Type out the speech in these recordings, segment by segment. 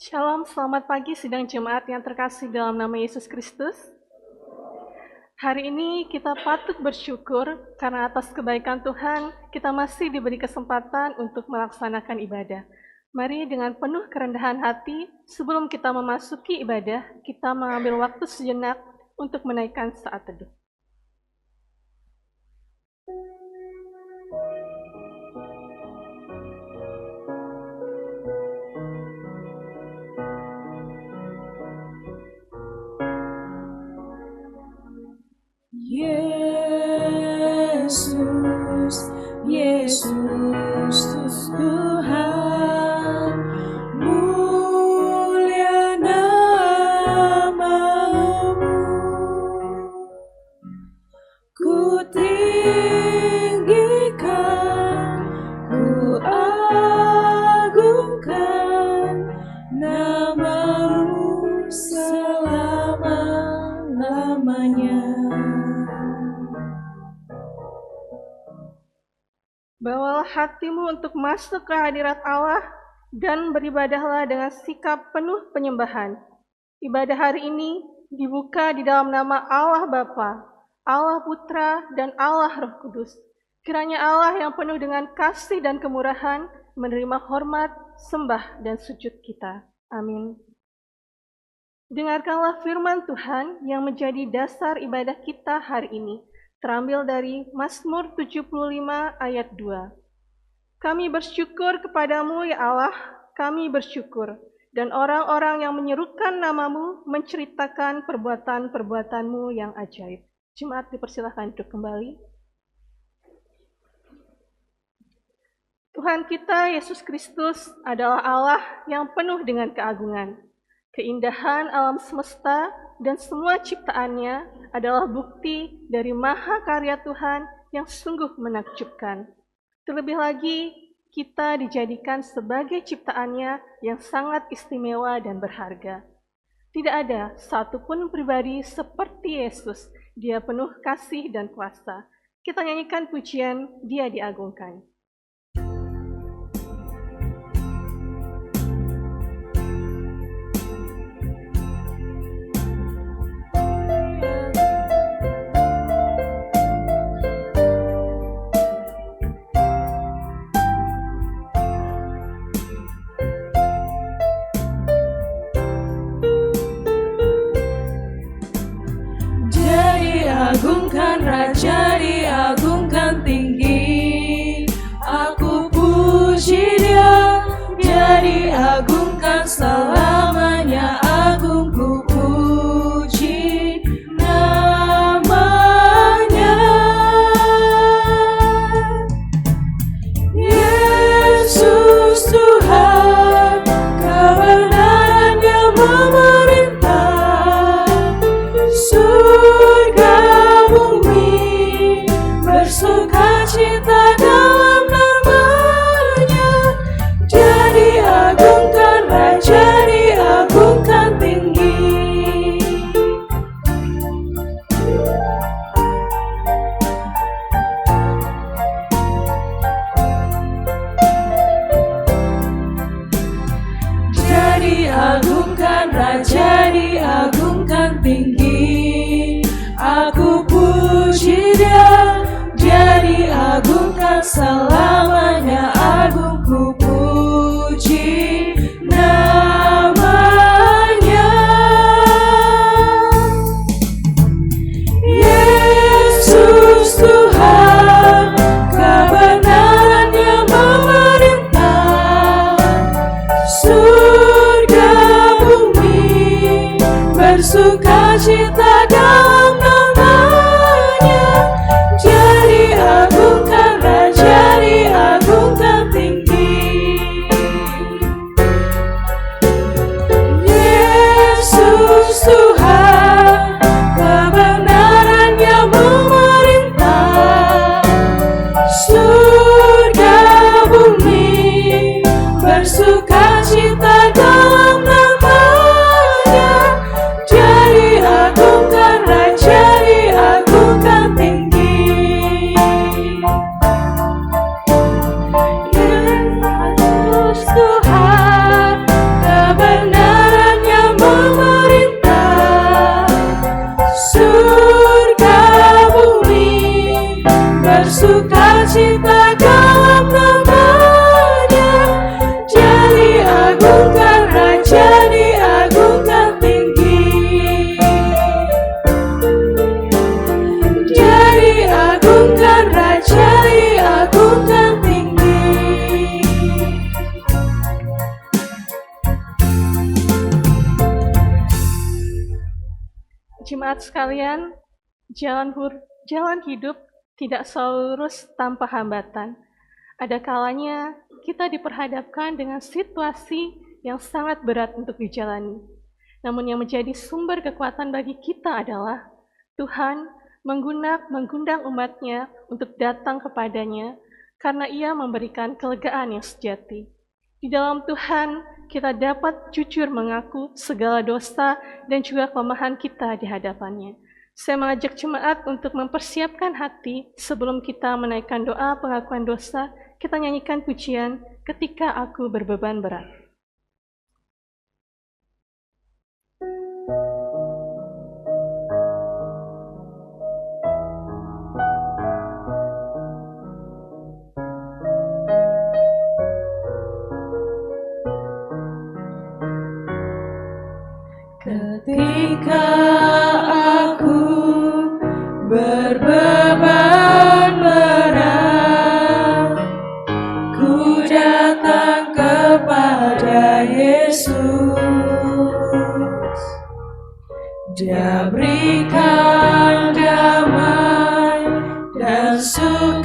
Shalom, selamat pagi sidang jemaat yang terkasih dalam nama Yesus Kristus. Hari ini kita patut bersyukur karena atas kebaikan Tuhan kita masih diberi kesempatan untuk melaksanakan ibadah. Mari dengan penuh kerendahan hati sebelum kita memasuki ibadah, kita mengambil waktu sejenak untuk menaikkan saat teduh. Yesus, Yesus Tuhan, mulia nama-Mu. Ku tinggikan, ku agungkan nama-Mu selama-lamanya. Bawalah hatimu untuk masuk ke hadirat Allah dan beribadahlah dengan sikap penuh penyembahan. Ibadah hari ini dibuka di dalam nama Allah Bapa, Allah Putra, dan Allah Roh Kudus. Kiranya Allah yang penuh dengan kasih dan kemurahan menerima hormat, sembah, dan sujud kita. Amin. Dengarkanlah firman Tuhan yang menjadi dasar ibadah kita hari ini. Terambil dari Mazmur 75 ayat 2. Kami bersyukur kepadamu ya Allah, kami bersyukur. Dan orang-orang yang menyerukan namamu menceritakan perbuatan-perbuatanmu yang ajaib. Jemaat dipersilakan untuk kembali. Tuhan kita Yesus Kristus adalah Allah yang penuh dengan keagungan. Keindahan alam semesta dan semua ciptaannya adalah bukti dari mahakarya Tuhan yang sungguh menakjubkan. Terlebih lagi, kita dijadikan sebagai ciptaannya yang sangat istimewa dan berharga. Tidak ada satupun pribadi seperti Yesus, Dia penuh kasih dan kuasa. Kita nyanyikan pujian, Dia diagungkan. Diagungkan Raja, diagungkan tinggi. Aku puji Dia, Dia diagungkan selamanya. Agung ku puji namanya. Yesus Tuhan, kebenarannya memerintah. Surga bumi bersukacita dalam namanya. Dia diagungkan, Raja diagungkan tinggi. Dia diagungkan, Raja diagungkan tinggi. Aku puji Dia, Dia diagungkan selamanya. Agung ku puji namanya. Yesus Tuhan, kebenarannya memerintah. Surga bumi bersukacita dalam namanya. Dia diagungkan, Raja diagungkan tinggi. Yesus Tuhan, kebenarannya memerintah. Surga bumi bersukacita dalam namanya. Dia diagungkan, Raja Jemaat sekalian, jalan hidup tidak selalu lurus tanpa hambatan. Ada kalanya kita diperhadapkan dengan situasi yang sangat berat untuk dijalani. Namun yang menjadi sumber kekuatan bagi kita adalah Tuhan mengundang umatnya untuk datang kepadanya karena Ia memberikan kelegaan yang sejati. Di dalam Tuhan, kita dapat jujur mengaku segala dosa dan juga kelemahan kita di hadapannya. Saya mengajak jemaat untuk mempersiapkan hati sebelum kita menaikkan doa pengakuan dosa, kita nyanyikan pujian Ketika Aku Berbeban Berat. Ketika aku berbeban berat, ku datang kepada Yesus. Dia berikan damai dan sukacita,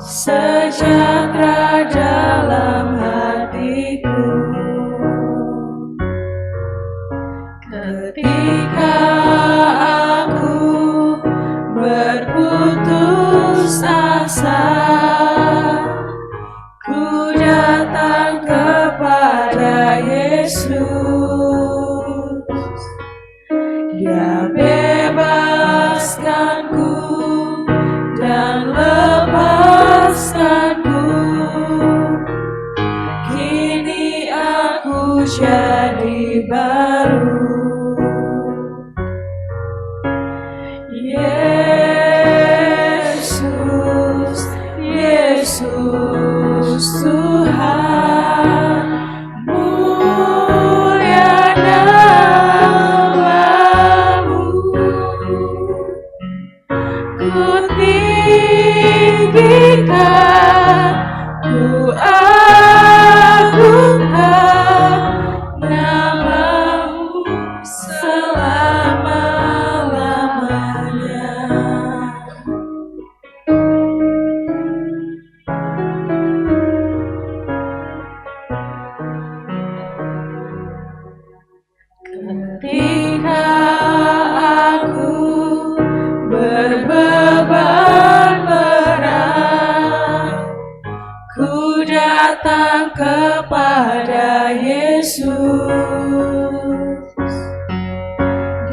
sejahtera dalam hatiku. Ketika aku berputus asa, ku datang kepada Yesus. Dia bebaskanku dan lepaskanku. Kini aku jadi baru. Yesus, Yesus Tuhan, mulia nama-Mu. Ku tinggikan, ku agungkan nama-Mu selama-lamanya. Ketika aku berbeban berat, ku datang kepada Yesus.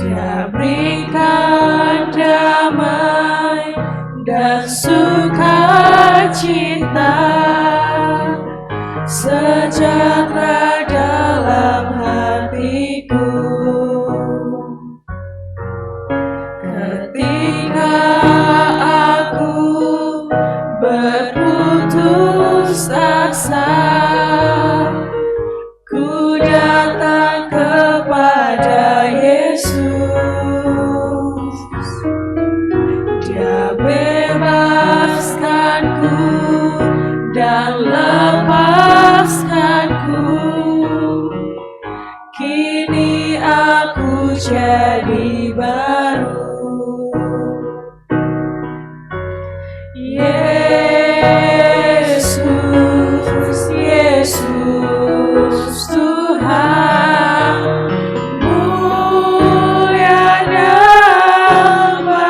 Dia berikan damai dan sukacita, sejahtera dalam hatiku. Ketika aku berputus asa, ku datang kepada Yesus. Dia bebaskanku dan lepaskanku. Kini aku jadi baru. Yesus, Yesus Tuhan, mulia nama-Mu.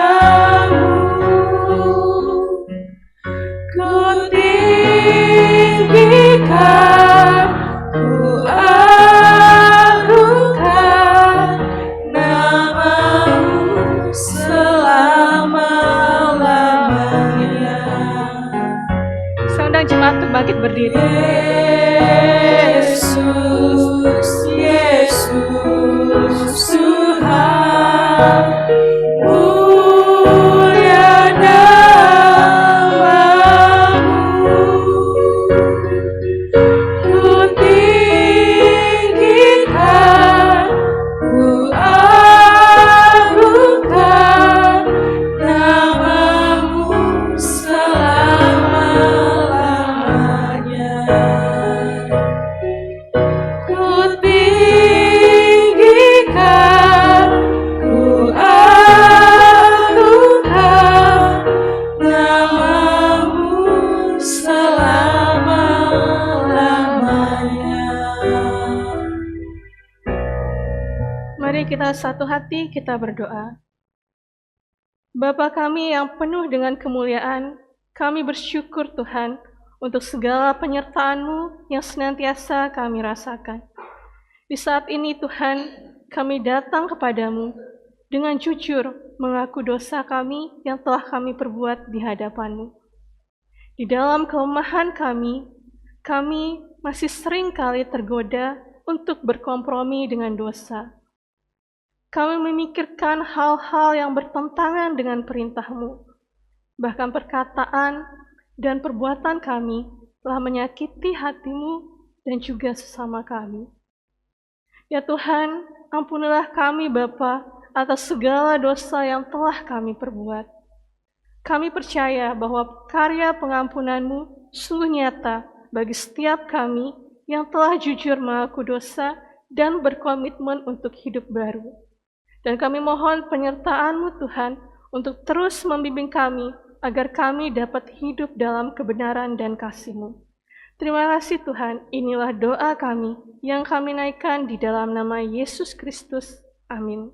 Ku tinggikan, ku agungkan nama-Mu Mari kita satu hati, kita berdoa. Bapa kami yang penuh dengan kemuliaan, kami bersyukur Tuhan untuk segala penyertaan-Mu yang senantiasa kami rasakan. Di saat ini Tuhan, kami datang kepadamu dengan jujur mengaku dosa kami yang telah kami perbuat di hadapan-Mu. Di dalam kelemahan kami masih sering kali tergoda untuk berkompromi dengan dosa. Kami memikirkan hal-hal yang bertentangan dengan perintah-Mu. Bahkan perkataan dan perbuatan kami telah menyakiti hati-Mu dan juga sesama kami. Ya Tuhan, ampunilah kami Bapa atas segala dosa yang telah kami perbuat. Kami percaya bahwa karya pengampunan-Mu sungguh nyata bagi setiap kami yang telah jujur mengaku dosa dan berkomitmen untuk hidup baru. Dan kami mohon penyertaan-Mu Tuhan untuk terus membimbing kami agar kami dapat hidup dalam kebenaran dan kasih-Mu. Terima kasih Tuhan, inilah doa kami yang kami naikkan di dalam nama Yesus Kristus. Amin.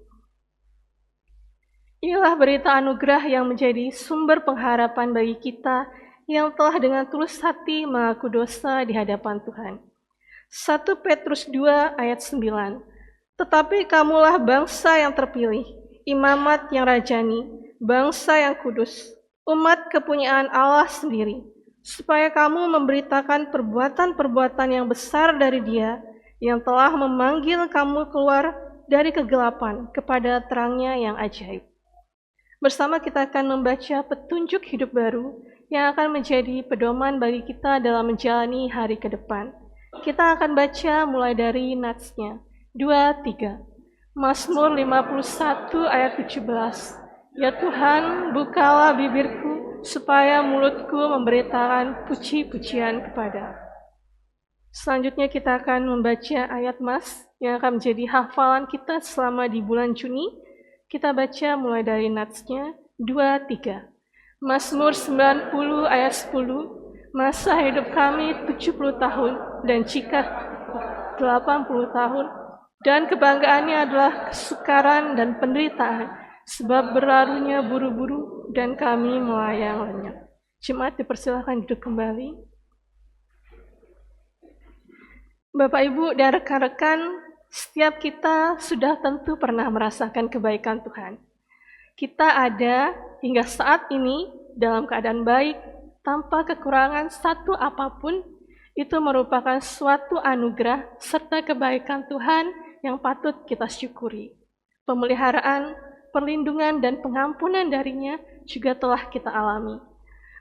Inilah berita anugerah yang menjadi sumber pengharapan bagi kita yang telah dengan tulus hati mengaku dosa di hadapan Tuhan. 1 Petrus 2 ayat 9. Tetapi kamulah bangsa yang terpilih, imamat yang rajani, bangsa yang kudus, umat kepunyaan Allah sendiri, supaya kamu memberitakan perbuatan-perbuatan yang besar dari Dia yang telah memanggil kamu keluar dari kegelapan kepada terangnya yang ajaib. Bersama kita akan membaca petunjuk hidup baru yang akan menjadi pedoman bagi kita dalam menjalani hari ke depan. Kita akan baca mulai dari natsnya. 2-3. Mazmur 51 ayat 17. Ya Tuhan, bukalah bibirku supaya mulutku memberitakan puji-pujian kepada. Selanjutnya kita akan membaca ayat Mas yang akan menjadi hafalan kita selama di bulan Juni. Kita baca mulai dari natsnya 2-3. Mazmur 90 ayat 10. Masa hidup kami 70 tahun dan jika 80 tahun. Dan kebanggaannya adalah kesukaran dan penderitaan, sebab berlalunya buru-buru dan kami melayang lenyap. Jemaat dipersilakan duduk kembali. Bapak, Ibu, dan rekan-rekan, setiap kita sudah tentu pernah merasakan kebaikan Tuhan. Kita ada hingga saat ini dalam keadaan baik, tanpa kekurangan satu apapun, itu merupakan suatu anugerah serta kebaikan Tuhan yang patut kita syukuri. Pemeliharaan, perlindungan, dan pengampunan darinya juga telah kita alami.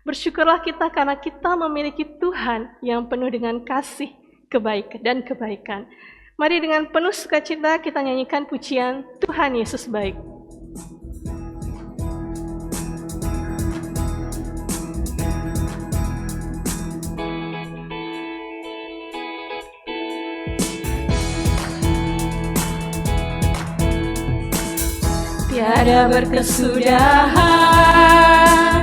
Bersyukurlah kita karena kita memiliki Tuhan yang penuh dengan kasih, kebaikan, dan kebaikan. Mari dengan penuh sukacita kita nyanyikan pujian Tuhan Yesus Baik. Tiada berkesudahan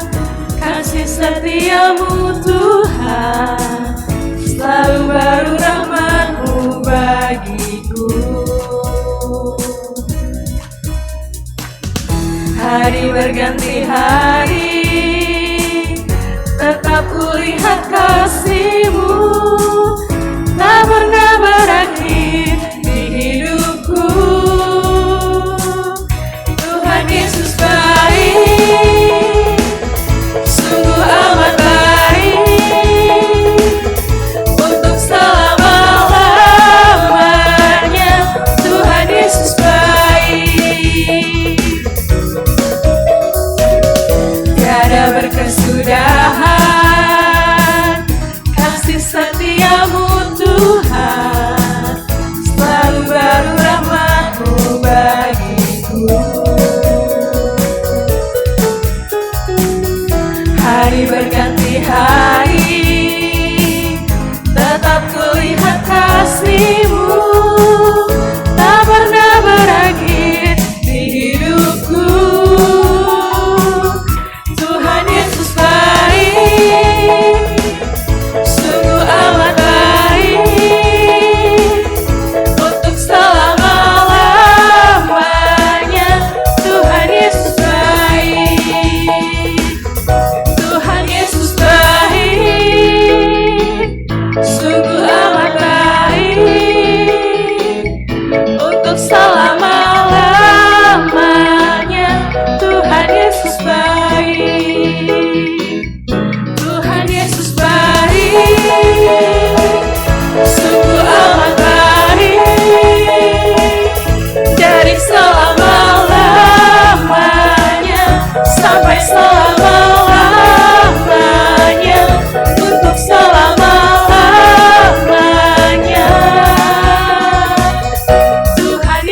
kasih setiamu Tuhan, selalu baru rahmat-Mu bagiku. Hari berganti hari, tetap kulihat kasih-Mu, tak pernah berakhir di hidupku. Yesus baik, sungguh amat baik, untuk selama-lamanya. Tuhan Yesus baik, tiada berkesudahan kasih setiamu Tuhan,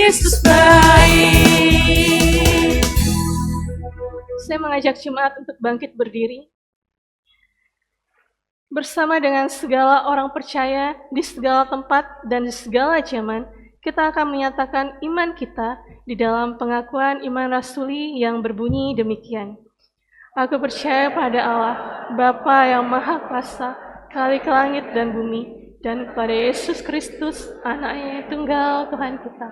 Yesus baik. Saya mengajak jemaat untuk bangkit berdiri. Bersama dengan segala orang percaya di segala tempat dan di segala zaman, kita akan menyatakan iman kita di dalam pengakuan iman rasuli yang berbunyi demikian. Aku percaya pada Allah, Bapa yang Maha Kuasa, Khalik langit dan bumi, dan kepada Yesus Kristus, Anaknya yang tunggal Tuhan kita,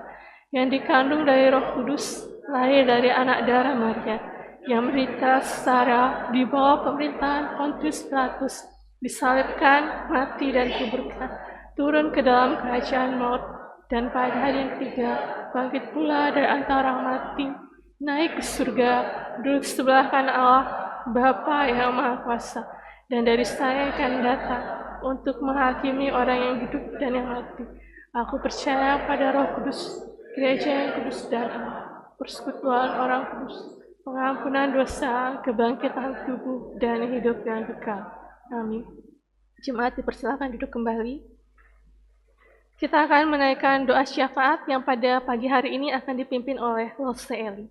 yang dikandung dari Roh Kudus, lahir dari anak darah Maria, yang menderita secara di bawah pemerintahan Pontius Pilatus, disalibkan, mati dan dikuburkan, turun ke dalam kerajaan maut, dan pada hari yang ketiga bangkit pula dari antara orang mati, naik ke surga, duduk sebelah kanan Allah, Bapa yang Maha Kuasa, dan dari saya akan datang untuk menghakimi orang yang hidup dan yang mati. Aku percaya pada Roh Kudus, gereja yang kudus dan Allah, persekutuan orang kudus, pengampunan dosa, kebangkitan tubuh, dan hidup yang kekal. Amin. Jemaat dipersilakan duduk kembali. Kita akan menaikkan doa syafaat yang pada pagi hari ini akan dipimpin oleh Lose Eli.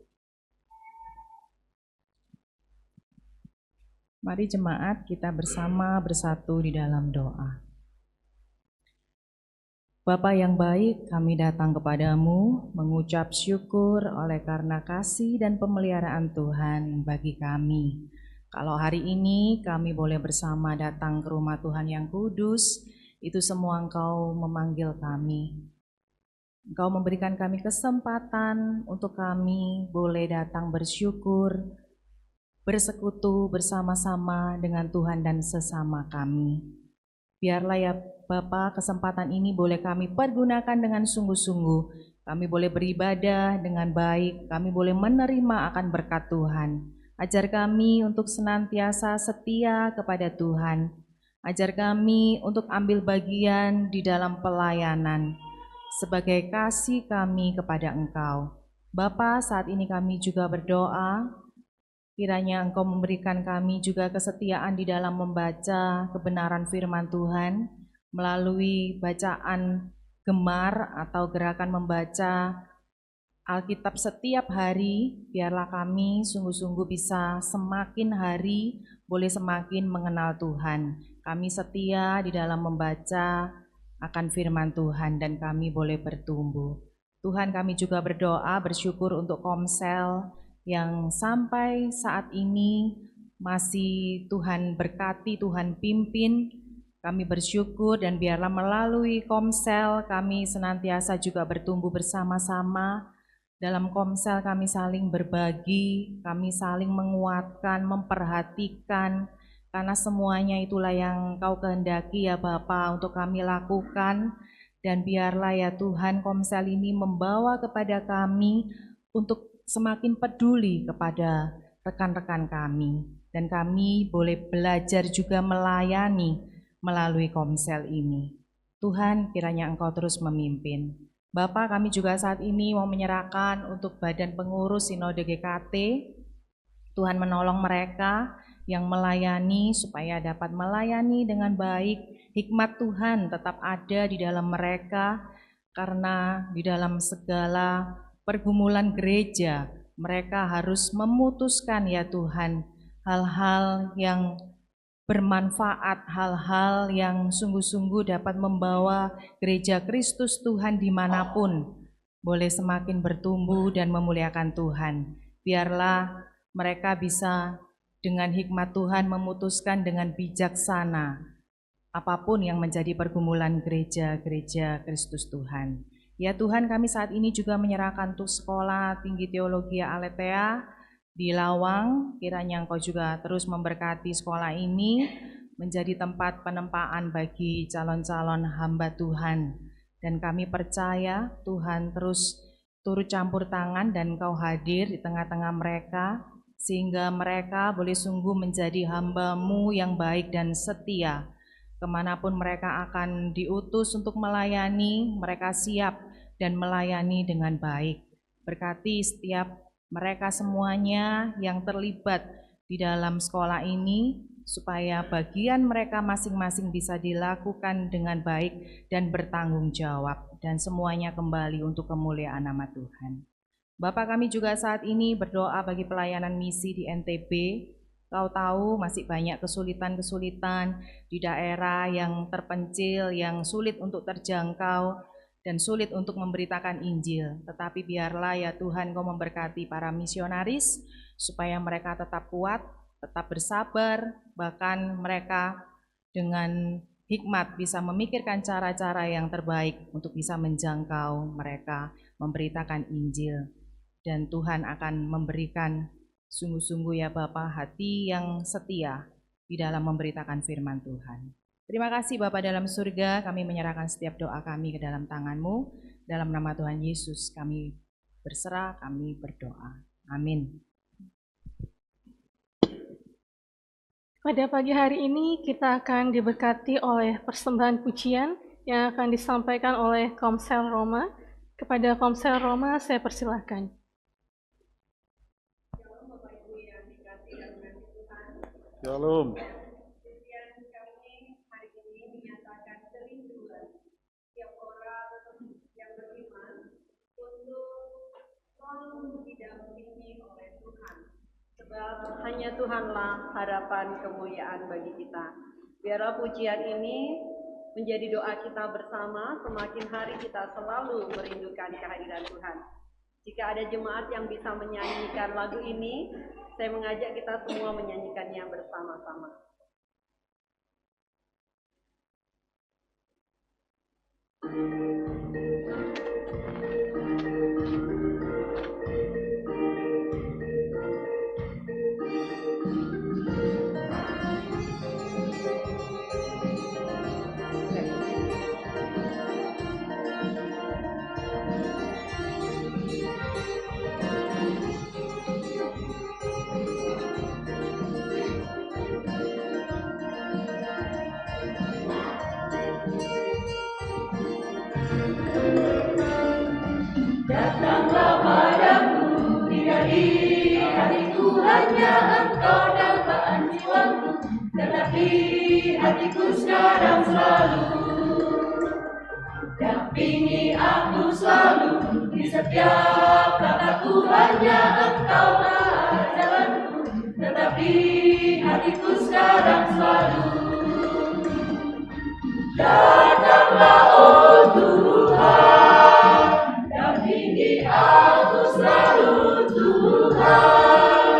Mari jemaat kita bersama bersatu di dalam doa. Bapa yang baik, kami datang kepadamu mengucap syukur oleh karena kasih dan pemeliharaan Tuhan bagi kami. Kalau hari ini kami boleh bersama datang ke rumah Tuhan yang kudus, itu semua Engkau memanggil kami. Engkau memberikan kami kesempatan untuk kami boleh datang bersyukur, bersekutu bersama-sama dengan Tuhan dan sesama kami. Biarlah ya Bapa, kesempatan ini boleh kami pergunakan dengan sungguh-sungguh. Kami boleh beribadah dengan baik, kami boleh menerima akan berkat Tuhan. Ajar kami untuk senantiasa setia kepada Tuhan. Ajar kami untuk ambil bagian di dalam pelayanan sebagai kasih kami kepada Engkau. Bapa, saat ini kami juga berdoa, kiranya Engkau memberikan kami juga kesetiaan di dalam membaca kebenaran firman Tuhan melalui bacaan gemar atau gerakan membaca Alkitab setiap hari. Biarlah kami sungguh-sungguh bisa semakin hari boleh semakin mengenal Tuhan. Kami setia di dalam membaca akan firman Tuhan dan kami boleh bertumbuh. Tuhan, kami juga berdoa bersyukur untuk Komsel yang sampai saat ini masih Tuhan berkati, Tuhan pimpin. Kami bersyukur dan biarlah melalui Komsel kami senantiasa juga bertumbuh bersama-sama. Dalam Komsel kami saling berbagi, kami saling menguatkan, memperhatikan, karena semuanya itulah yang Kau kehendaki ya Bapa untuk kami lakukan. Dan biarlah ya Tuhan Komsel ini membawa kepada kami untuk semakin peduli kepada rekan-rekan kami. Dan kami boleh belajar juga melayani melalui Komsel ini. Tuhan, kiranya Engkau terus memimpin. Bapa, kami juga saat ini mau menyerahkan untuk badan pengurus Sinode GKT. Tuhan menolong mereka yang melayani supaya dapat melayani dengan baik. Hikmat Tuhan tetap ada di dalam mereka, karena di dalam segala pergumulan gereja mereka harus memutuskan ya Tuhan hal-hal yang bermanfaat, hal-hal yang sungguh-sungguh dapat membawa gereja Kristus Tuhan dimanapun boleh semakin bertumbuh dan memuliakan Tuhan. Biarlah mereka bisa dengan hikmat Tuhan memutuskan dengan bijaksana apapun yang menjadi pergumulan gereja-gereja Kristus Tuhan. Ya Tuhan, kami saat ini juga menyerahkan untuk Sekolah Tinggi Teologi Aletheia di Lawang, kiranya Engkau juga terus memberkati sekolah ini menjadi tempat penempaan bagi calon-calon hamba Tuhan. Dan kami percaya Tuhan terus turut campur tangan dan Engkau hadir di tengah-tengah mereka, sehingga mereka boleh sungguh menjadi hamba-Mu yang baik dan setia. Kemanapun mereka akan diutus untuk melayani, mereka siap dan melayani dengan baik. Berkati setiap mereka semuanya yang terlibat di dalam sekolah ini, supaya bagian mereka masing-masing bisa dilakukan dengan baik dan bertanggung jawab, dan semuanya kembali untuk kemuliaan nama Tuhan. Bapa, kami juga saat ini berdoa bagi pelayanan misi di NTB. Kau tahu masih banyak kesulitan-kesulitan di daerah yang terpencil, yang sulit untuk terjangkau dan sulit untuk memberitakan Injil. Tetapi biarlah ya Tuhan, Kau memberkati para misionaris supaya mereka tetap kuat, tetap bersabar, bahkan mereka dengan hikmat bisa memikirkan cara-cara yang terbaik untuk bisa menjangkau mereka, memberitakan Injil. Dan Tuhan akan memberikan sungguh-sungguh ya Bapa, hati yang setia di dalam memberitakan firman Tuhan. Terima kasih Bapa dalam surga, kami menyerahkan setiap doa kami ke dalam tangan-Mu. Dalam nama Tuhan Yesus kami berserah, kami berdoa. Amin. Pada pagi hari ini kita akan diberkati oleh persembahan pujian yang akan disampaikan oleh Komsel Roma. Kepada Komsel Roma saya persilahkan. Shalom. Kemudian kami hari ini menyatakan kerinduan setiap orang yang beriman untuk selalu didampingi oleh Tuhan. Sebab hanya Tuhanlah harapan kemuliaan bagi kita. Biarlah pujian ini menjadi doa kita bersama, semakin hari kita selalu merindukan kehadiran Tuhan. Jika ada jemaat yang bisa menyanyikan lagu ini, saya mengajak kita semua menyanyikannya bersama-sama. Datanglah padaku, tidak di hatiku hanya engkau dambaan jiwaku, tetapi hatiku sekarang selalu dampingi aku selalu, di setiap kataku hanya engkaulah jalanku, tetapi hatiku sekarang selalu. Datanglah oh Tuhan, dampingi aku selalu Tuhan,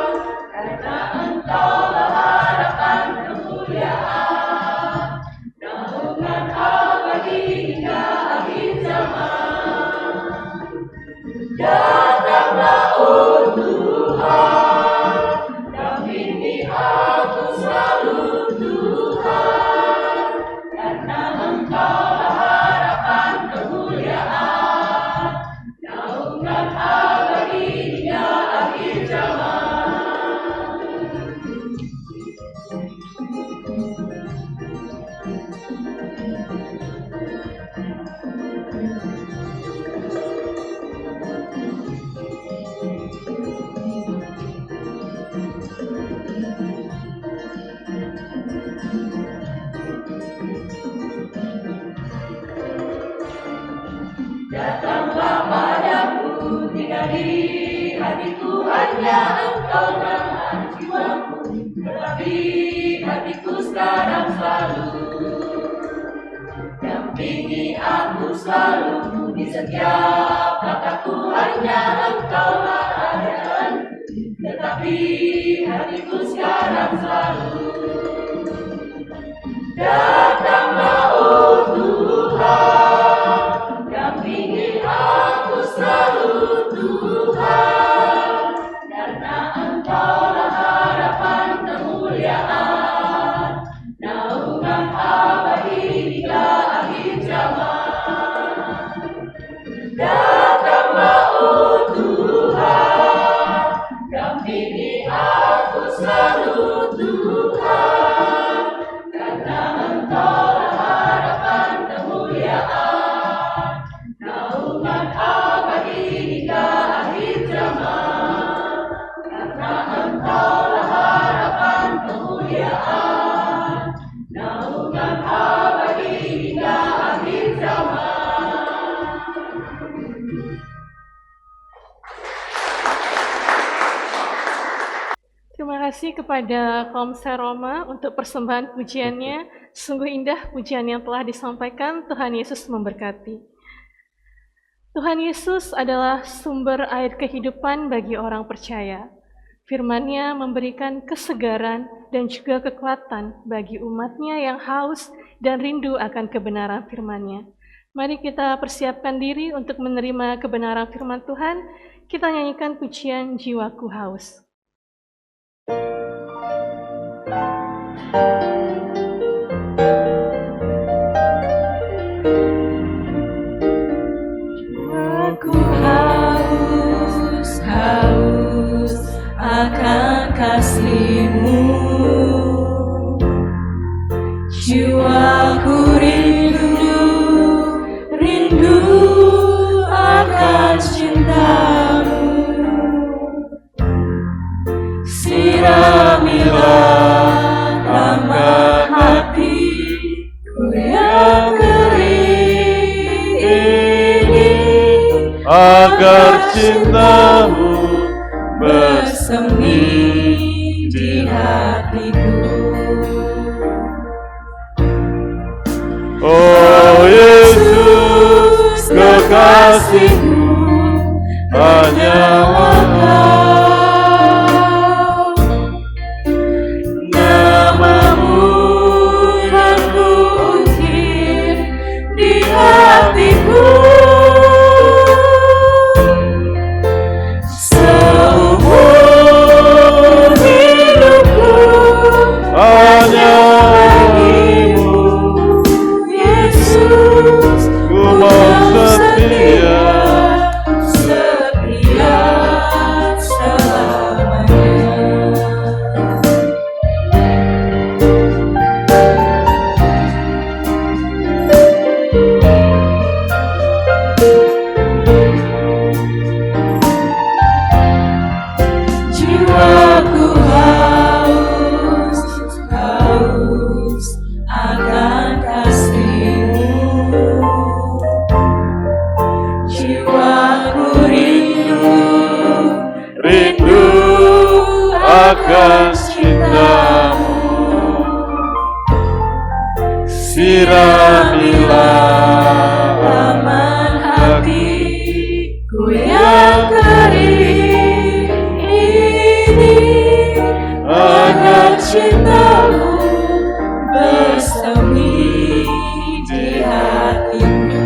karena engkaulah harapan kemuliaan, naungan abadi hingga akhir zaman. Datanglah oh Tuhan, dampingi aku selalu Tuhan, karena engkaulah harapan kemuliaan, naungan abadi hingga akhir zaman. Datanglah padaku, tidak di hatiku hanya engkau dalam jiwaku, tetapi hatiku sekarang selalu dampingi aku selalu, di setiap kataku hanya engkaulah jalanku, tetapi hatiku sekarang selalu. Datanglah oh Tuhan, dampingi aku selalu Tuhan, karena engkaulah harapan kemuliaan, naungan abadi hingga akhir zaman. Datanglah oh Tuhan, dampingi aku selalu Tuhan, karena engkau kasih kepada kaum Seroma untuk persembahan pujiannya. Sungguh indah pujian yang telah disampaikan. Tuhan Yesus memberkati. Tuhan Yesus adalah sumber air kehidupan bagi orang percaya. Firman-Nya memberikan kesegaran dan juga kekuatan bagi umat-Nya yang haus dan rindu akan kebenaran firman-Nya. Mari kita persiapkan diri untuk menerima kebenaran firman Tuhan. Kita nyanyikan pujian Jiwaku Haus. Aku haus, haus akan kasih-Mu. Jiwaku rindu, rindu akan cinta-Mu. Siramilah taman hatiku yang kering ini, agar cinta-Mu bersemi di hatiku. Oh Yesus, kekasihku, hanya Engkau. Nama-Mu kan kuukir di hatiku. Seumur hidupku Hanya bagimu, Yesus, ku mau setia, setia selamanya. Jiwaku haus, haus akan kasih-Mu. Jiwaku rindu, rindu akan cinta-Mu. Siramilah taman hatiku yang kering ini, agar cinta-Mu bersemi di hatiku.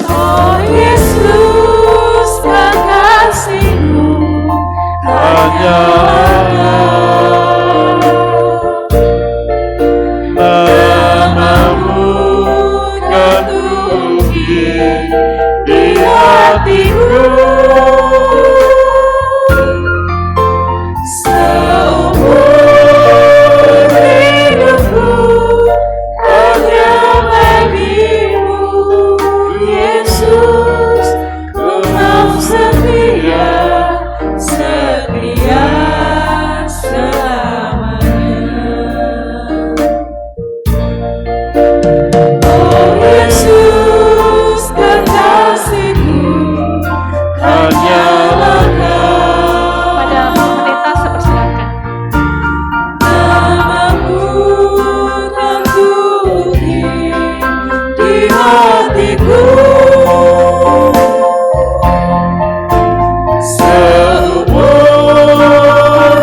Oh Yesus, kekasih-Ku, hanya Nama-Mu kan kuukir di hatiku. Seumur hidupku hanya bagi-Mu, Yesus, ku mau setia, setia selamanya. Oh Yesus, kekasih-Ku, hanyalah Kau. Pada pendeta sepersilakan. Nama-Mu kan kuukir di hatiku. Seumur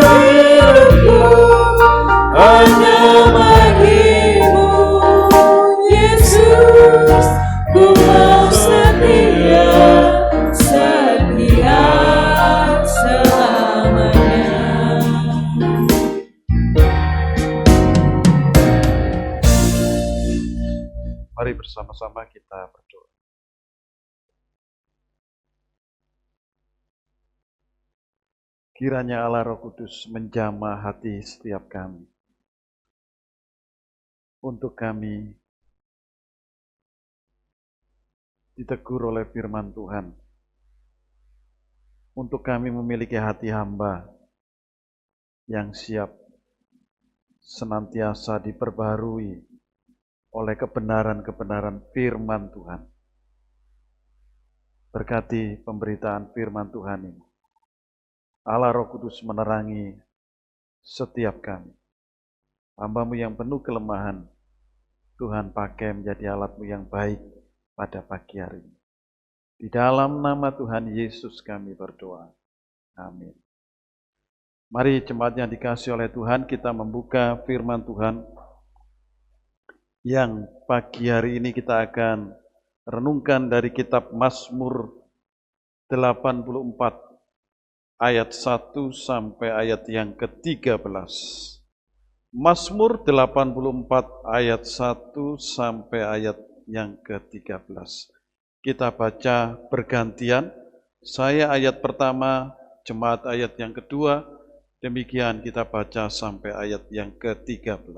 hidupku hanya bagi-Mu, Yesus, ku mau setia, setia selamanya. Mari bersama-sama kita berdoa. Kiranya Allah Roh Kudus menjamah hati setiap kami. Untuk kami ditegur oleh firman Tuhan. Untuk kami memiliki hati hamba yang siap senantiasa diperbaharui oleh kebenaran-kebenaran firman Tuhan. Berkati pemberitaan firman Tuhan ini. Allah Roh Kudus menerangi setiap kami. Hamba-Mu yang penuh kelemahan, Tuhan pakai menjadi alat-Mu yang baik pada pagi hari ini. Di dalam nama Tuhan Yesus kami berdoa. Amin. Mari jemaat yang dikasihi oleh Tuhan, kita membuka firman Tuhan yang pagi hari ini kita akan renungkan dari kitab Mazmur 84 ayat 1 sampai ayat yang ke-13. Mazmur 84 ayat 1 sampai ayat yang ke-13. Kita baca bergantian. Saya ayat pertama, jemaat ayat yang kedua. Demikian kita baca sampai ayat yang ke-13.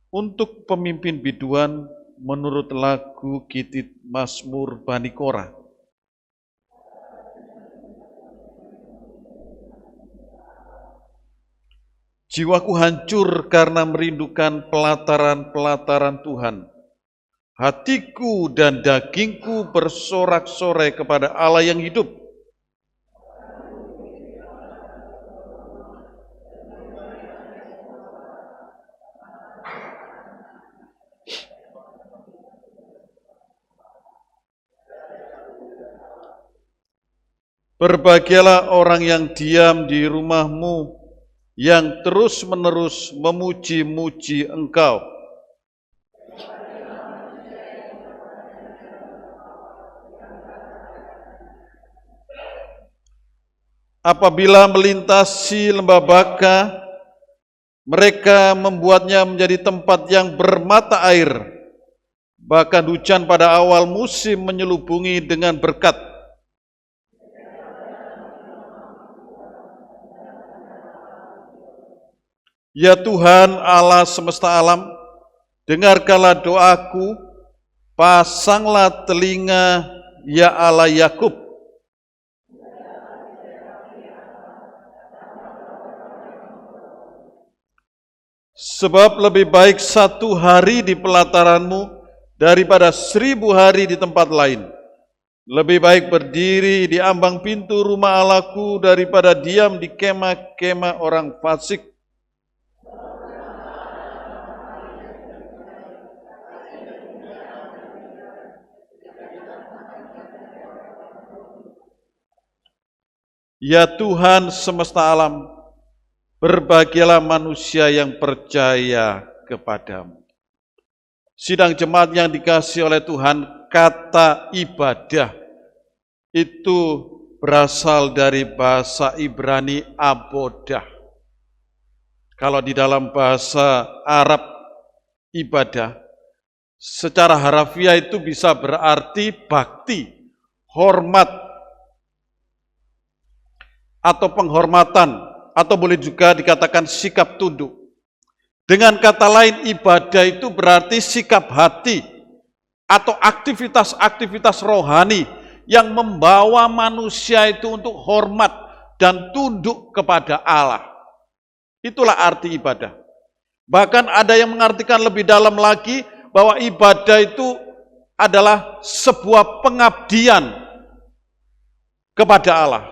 Untuk pemimpin biduan menurut lagu Gitit Mazmur Bani Korah. Jiwaku hancur karena merindukan pelataran-pelataran Tuhan. Hatiku dan dagingku bersorak-sorai kepada Allah yang hidup. Berbahagialah orang yang diam di rumah-Mu, yang terus-menerus memuji-muji Engkau. Apabila melintasi lembah Baka, mereka membuatnya menjadi tempat yang bermata air. Bahkan hujan pada awal musim menyelubungi dengan berkat. Ya Tuhan Allah semesta alam, dengarkanlah doaku, pasanglah telinga, ya Allah Yakub. Sebab lebih baik 1 hari di pelataran-Mu daripada 1000 hari di tempat lain. Lebih baik berdiri di ambang pintu rumah Allahku daripada diam di kemah-kemah orang fasik. Ya Tuhan semesta alam, berbahagialah manusia yang percaya kepadamu. Sidang jemaat yang dikasihi oleh Tuhan, kata ibadah itu berasal dari bahasa Ibrani abodah. Kalau di dalam bahasa Arab ibadah, secara harafiah itu bisa berarti bakti, hormat, atau penghormatan, atau boleh juga dikatakan sikap tunduk. Dengan kata lain, ibadah itu berarti sikap hati atau aktivitas-aktivitas rohani yang membawa manusia itu untuk hormat dan tunduk kepada Allah. Itulah arti ibadah. Bahkan ada yang mengartikan lebih dalam lagi bahwa ibadah itu adalah sebuah pengabdian kepada Allah.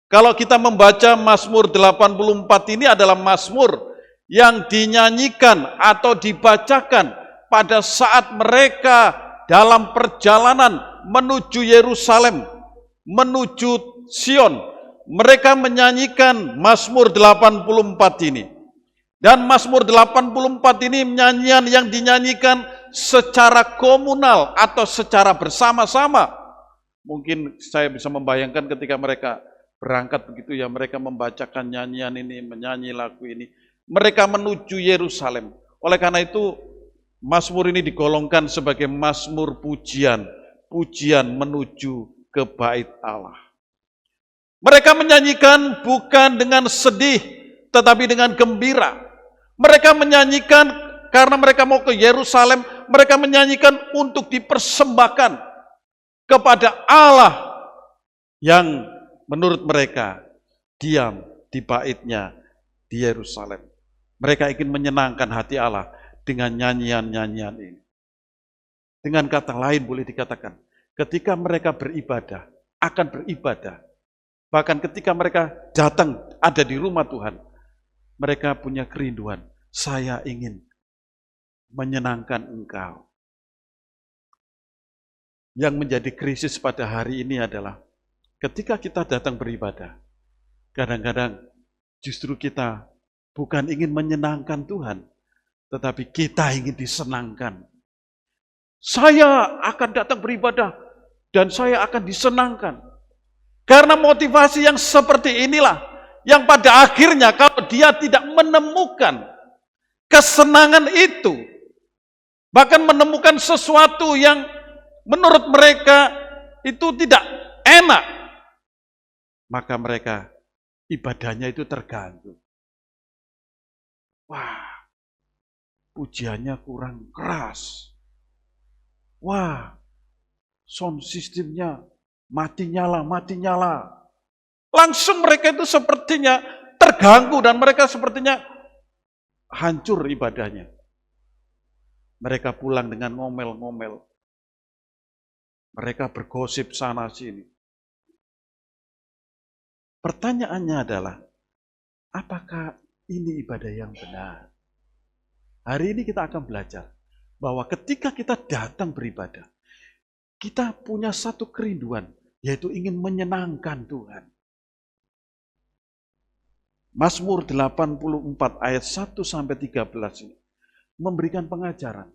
Kalau kita membaca Mazmur 84 ini adalah Mazmur yang dinyanyikan atau dibacakan pada saat mereka dalam perjalanan menuju Yerusalem, menuju Sion. Mereka menyanyikan Mazmur 84 ini. Dan Mazmur 84 ini nyanyian yang dinyanyikan secara komunal atau secara bersama-sama. Mungkin saya bisa membayangkan ketika mereka berangkat begitu ya, mereka membacakan nyanyian ini, menyanyi lagu ini. Mereka menuju Yerusalem. Oleh karena itu, Mazmur ini digolongkan sebagai Mazmur pujian. Pujian menuju ke bait Allah. Mereka menyanyikan bukan dengan sedih, tetapi dengan gembira. Mereka menyanyikan karena mereka mau ke Yerusalem. Mereka menyanyikan untuk dipersembahkan kepada Allah yang menurut mereka diam di bait-Nya di Yerusalem. Mereka ingin menyenangkan hati Allah dengan nyanyian-nyanyian ini. Dengan kata lain boleh dikatakan, ketika mereka beribadah, akan beribadah Bahkan ketika mereka datang ada di rumah Tuhan, mereka punya kerinduan, saya ingin menyenangkan Engkau. Yang menjadi krisis pada hari ini adalah ketika kita datang beribadah, kadang-kadang justru kita bukan ingin menyenangkan Tuhan, tetapi kita ingin disenangkan. Saya akan datang beribadah dan saya akan disenangkan. Karena motivasi yang seperti inilah yang pada akhirnya kalau dia tidak menemukan kesenangan itu, bahkan menemukan sesuatu yang menurut mereka itu tidak enak, maka mereka ibadahnya itu terganggu. Wah, pujiannya kurang keras. Wah, sound systemnya mati nyala. Langsung mereka itu sepertinya terganggu dan mereka sepertinya hancur ibadahnya. Mereka pulang dengan ngomel-ngomel. Mereka bergosip sana sini. Pertanyaannya adalah, apakah ini ibadah yang benar? Hari ini kita akan belajar bahwa ketika kita datang beribadah, kita punya satu kerinduan, yaitu ingin menyenangkan Tuhan. Mazmur 84 ayat 1-13 ini memberikan pengajaran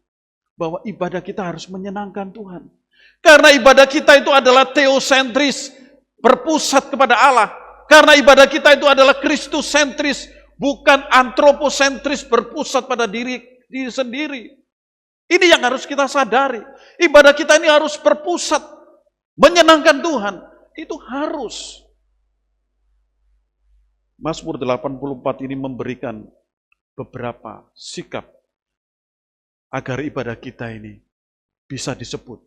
bahwa ibadah kita harus menyenangkan Tuhan. Karena ibadah kita itu adalah teosentris, berpusat kepada Allah. Karena ibadah kita itu adalah Kristusentris, bukan antroposentris, berpusat pada diri sendiri. Ini yang harus kita sadari. Ibadah kita ini harus berpusat, menyenangkan Tuhan. Itu harus. Mazmur 84 ini memberikan beberapa sikap agar ibadah kita ini bisa disebut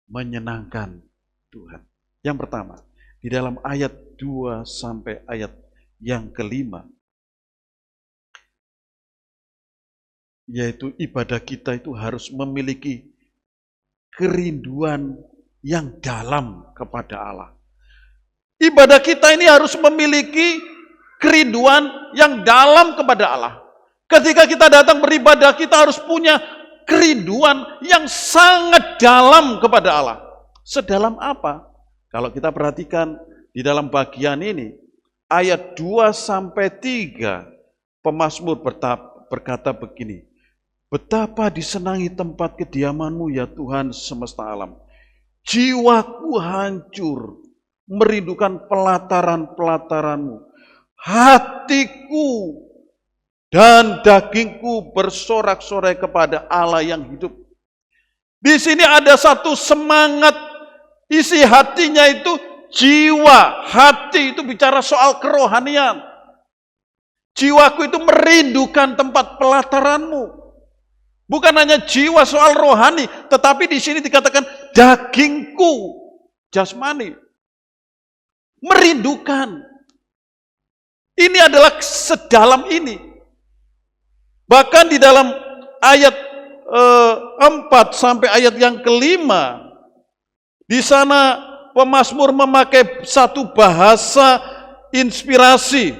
menyenangkan Tuhan. Yang pertama, di dalam ayat 2 sampai ayat yang kelima, yaitu ibadah kita itu harus memiliki kerinduan yang dalam kepada Allah. Ibadah kita ini harus memiliki kerinduan yang dalam kepada Allah. Ketika kita datang beribadah, kita harus punya kerinduan yang sangat dalam kepada Allah. Sedalam apa? Kalau kita perhatikan di dalam bagian ini, ayat 2-3, pemazmur berkata begini, betapa disenangi tempat kediaman-Mu ya Tuhan semesta alam. Jiwaku hancur, merindukan pelataran-pelataran-Mu. Hatiku dan dagingku bersorak-sorai kepada Allah yang hidup. Di sini ada satu semangat, isi hatinya itu jiwa. Hati itu bicara soal kerohanian. Jiwaku itu merindukan tempat pelataran-Mu. Bukan hanya jiwa soal rohani, tetapi di sini dikatakan dagingku, jasmani, merindukan. Ini adalah sedalam ini. Bahkan di dalam ayat 4 sampai ayat yang kelima, di sana pemazmur memakai satu bahasa inspirasi,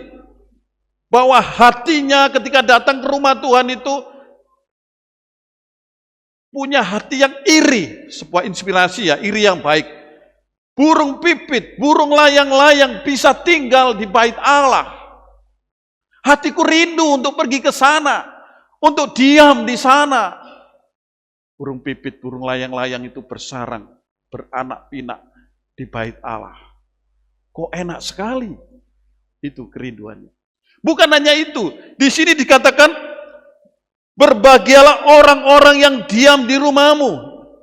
bahwa hatinya ketika datang ke rumah Tuhan itu punya hati yang iri, sebuah inspirasi ya, iri yang baik. Burung pipit, burung layang-layang bisa tinggal di bait Allah. Hatiku rindu untuk pergi ke sana, untuk diam di sana. Burung pipit, burung layang-layang itu bersarang, beranak pinak di bait Allah. Kok enak sekali itu kerinduannya. Bukan hanya itu, di sini dikatakan berbahagialah orang-orang yang diam di rumahmu.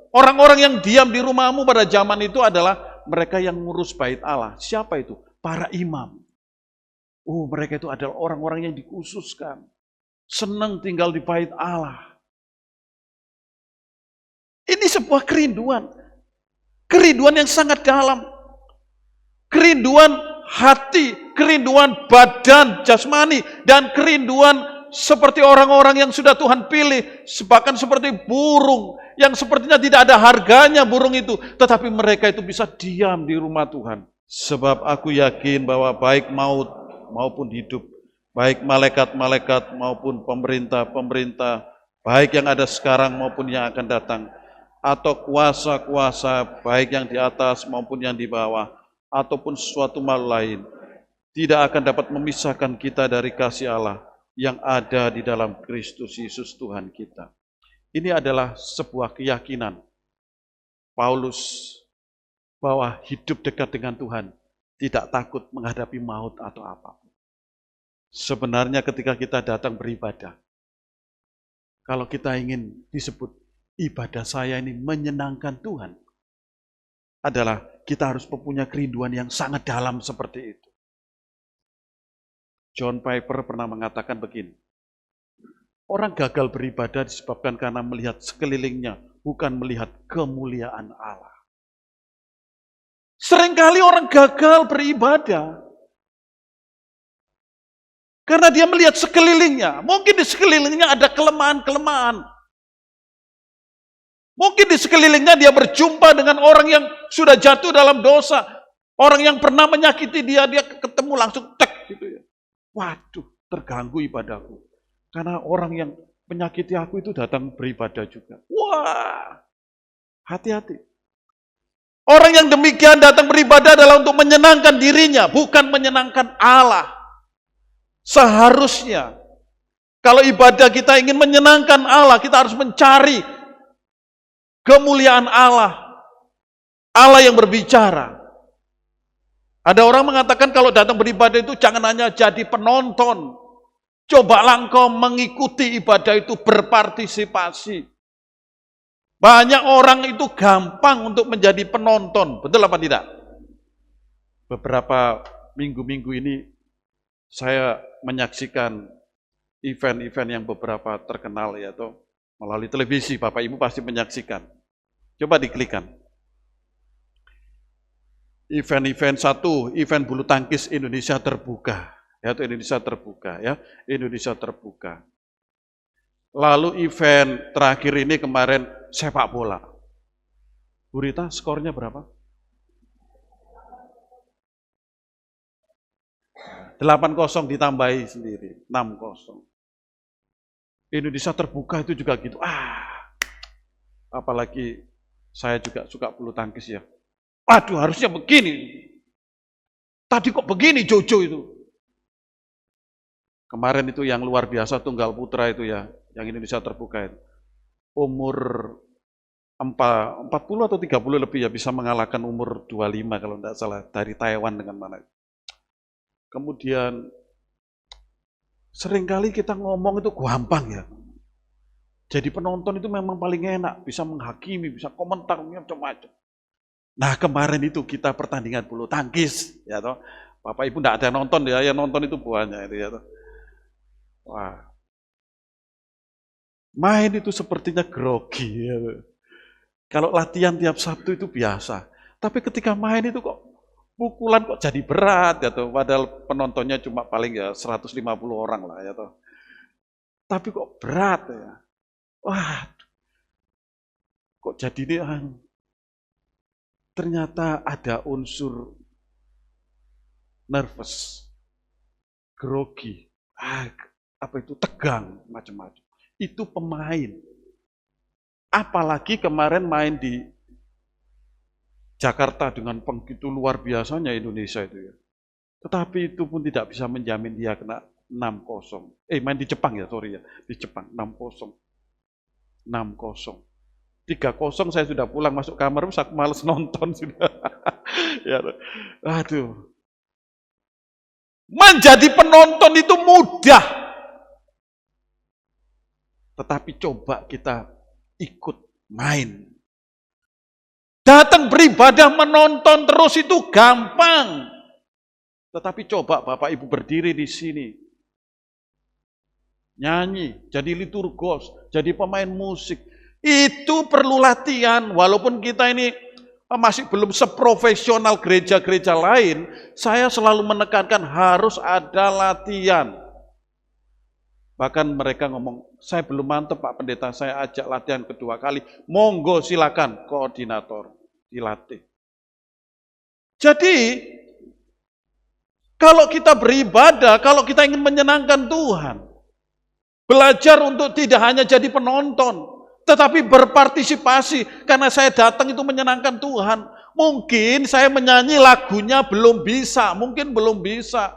Orang-orang yang diam di rumahmu pada zaman itu adalah mereka yang ngurus bait Allah. Siapa itu? Para imam. Oh, mereka itu adalah orang-orang yang dikhususkan. Senang tinggal di bait Allah. Ini sebuah kerinduan. Kerinduan yang sangat dalam. Kerinduan hati, kerinduan badan, jasmani, dan kerinduan seperti orang-orang yang sudah Tuhan pilih. Bahkan seperti burung, yang sepertinya tidak ada harganya burung itu. Tetapi mereka itu bisa diam di rumah Tuhan. Sebab aku yakin bahwa baik maut maupun hidup, baik malaikat-malaikat maupun pemerintah-pemerintah, baik yang ada sekarang maupun yang akan datang, atau kuasa-kuasa, baik yang di atas maupun yang di bawah, ataupun sesuatu makhluk lain, tidak akan dapat memisahkan kita dari kasih Allah yang ada di dalam Kristus Yesus Tuhan kita. Ini adalah sebuah keyakinan Paulus bahwa hidup dekat dengan Tuhan tidak takut menghadapi maut atau apapun. Sebenarnya ketika kita datang beribadah, kalau kita ingin disebut ibadah saya ini menyenangkan Tuhan, adalah kita harus mempunyai kerinduan yang sangat dalam seperti itu. John Piper pernah mengatakan begini, orang gagal beribadah disebabkan karena melihat sekelilingnya, bukan melihat kemuliaan Allah. Seringkali orang gagal beribadah karena dia melihat sekelilingnya. Mungkin di sekelilingnya ada kelemahan-kelemahan. Mungkin di sekelilingnya dia berjumpa dengan orang yang sudah jatuh dalam dosa. Orang yang pernah menyakiti dia ketemu langsung tek gitu ya. Waduh, terganggu ibadahku. Karena orang yang menyakiti aku itu datang beribadah juga. Wah, hati-hati. Orang yang demikian datang beribadah adalah untuk menyenangkan dirinya, bukan menyenangkan Allah. Seharusnya, kalau ibadah kita ingin menyenangkan Allah, kita harus mencari kemuliaan Allah. Allah yang berbicara. Ada orang mengatakan kalau datang beribadah itu jangan hanya jadi penonton. Cobalah engkau mengikuti ibadah itu, berpartisipasi. Banyak orang itu gampang untuk menjadi penonton, betul apa tidak? Beberapa minggu-minggu ini saya menyaksikan event-event yang beberapa terkenal ya, atau melalui televisi, Bapak Ibu pasti menyaksikan. Coba diklikkan. Event-event satu, event bulu tangkis Indonesia terbuka, yaitu Indonesia terbuka ya, Indonesia terbuka. Lalu event terakhir ini kemarin sepak bola. Bu Rita, skornya berapa? 8-0 ditambahi sendiri, 6-0. Indonesia terbuka itu juga gitu. Apalagi saya juga suka bulu tangkis ya. Aduh, harusnya begini. Tadi kok begini Jojo itu. Kemarin itu yang luar biasa tunggal putra itu ya, yang Indonesia terbuka itu. Umur 40 atau 30 lebih ya, bisa mengalahkan umur 25 kalau tidak salah, dari Taiwan dengan mana. Kemudian seringkali kita ngomong itu gampang ya. Jadi penonton itu memang paling enak, bisa menghakimi, bisa komentar macam-macam. Nah kemarin itu kita pertandingan bulu tangkis, ya toh. Bapak Ibu tidak ada yang nonton ya, yang nonton itu banyak itu ya toh. Wah, main itu sepertinya grogi ya. Kalau latihan tiap Sabtu itu biasa, tapi ketika main itu kok pukulan kok jadi berat ya toh. Padahal penontonnya cuma paling ya 150 orang lah ya toh. Tapi kok berat ya. Wah, kok jadi ini ternyata ada unsur nervous, grogi, apa itu tegang, macam-macam. Itu pemain. Apalagi kemarin main di Jakarta dengan begitu luar biasanya Indonesia itu ya. Tetapi itu pun tidak bisa menjamin dia kena 6-0. Main di Jepang ya, sorry ya. Di Jepang 6-0. 6-0. 3-0 saya sudah pulang masuk kamar, saya males nonton sudah. Ya, aduh. Menjadi penonton itu mudah. Tetapi coba kita ikut main. Datang beribadah menonton terus itu gampang. Tetapi coba Bapak Ibu berdiri di sini. Nyanyi, jadi liturgos, jadi pemain musik. Itu perlu latihan, walaupun kita ini masih belum seprofesional gereja-gereja lain, saya selalu menekankan harus ada latihan. Bahkan mereka ngomong, saya belum mantep Pak Pendeta, saya ajak latihan kedua kali. Monggo silakan koordinator, dilatih. Jadi, kalau kita beribadah, kalau kita ingin menyenangkan Tuhan, belajar untuk tidak hanya jadi penonton, tetapi berpartisipasi, karena saya datang itu menyenangkan Tuhan. Mungkin saya menyanyi lagunya belum bisa, mungkin belum bisa,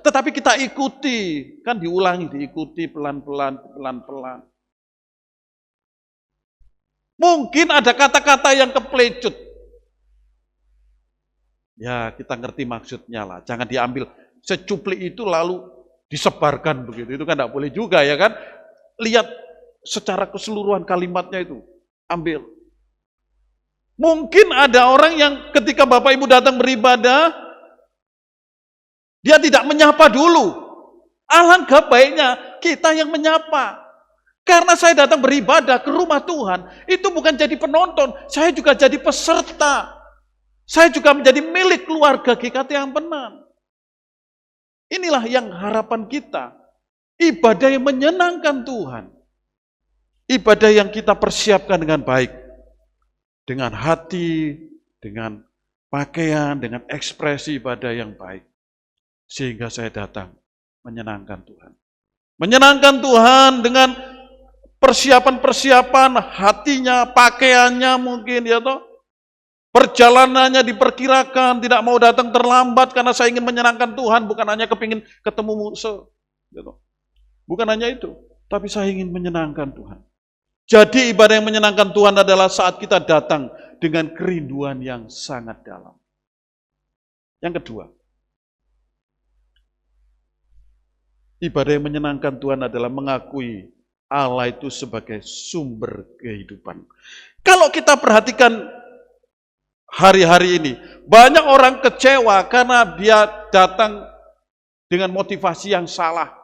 tetapi kita ikuti, kan diikuti pelan-pelan. Mungkin ada kata-kata yang keplecut. Ya, kita ngerti maksudnya lah, jangan diambil secuplik itu lalu disebarkan begitu, itu kan tidak boleh juga ya kan. Lihat secara keseluruhan kalimatnya itu, ambil. Mungkin ada orang yang ketika Bapak Ibu datang beribadah, dia tidak menyapa dulu. Alangkah baiknya kita yang menyapa. Karena saya datang beribadah ke rumah Tuhan, itu bukan jadi penonton, saya juga jadi peserta. Saya juga menjadi milik keluarga GKT yang benar. Inilah yang harapan kita. Ibadah yang menyenangkan Tuhan. Ibadah yang kita persiapkan dengan baik. Dengan hati, dengan pakaian, dengan ekspresi ibadah yang baik. Sehingga saya datang menyenangkan Tuhan. Menyenangkan Tuhan dengan persiapan-persiapan hatinya, pakaiannya mungkin ya toh. Perjalanannya diperkirakan, tidak mau datang terlambat karena saya ingin menyenangkan Tuhan, bukan hanya kepingin ketemu musuh. Gitu. Bukan hanya itu, tapi saya ingin menyenangkan Tuhan. Jadi ibadah yang menyenangkan Tuhan adalah saat kita datang dengan kerinduan yang sangat dalam. Yang kedua, ibadah yang menyenangkan Tuhan adalah mengakui Allah itu sebagai sumber kehidupan. Kalau kita perhatikan hari-hari ini, banyak orang kecewa karena dia datang dengan motivasi yang salah.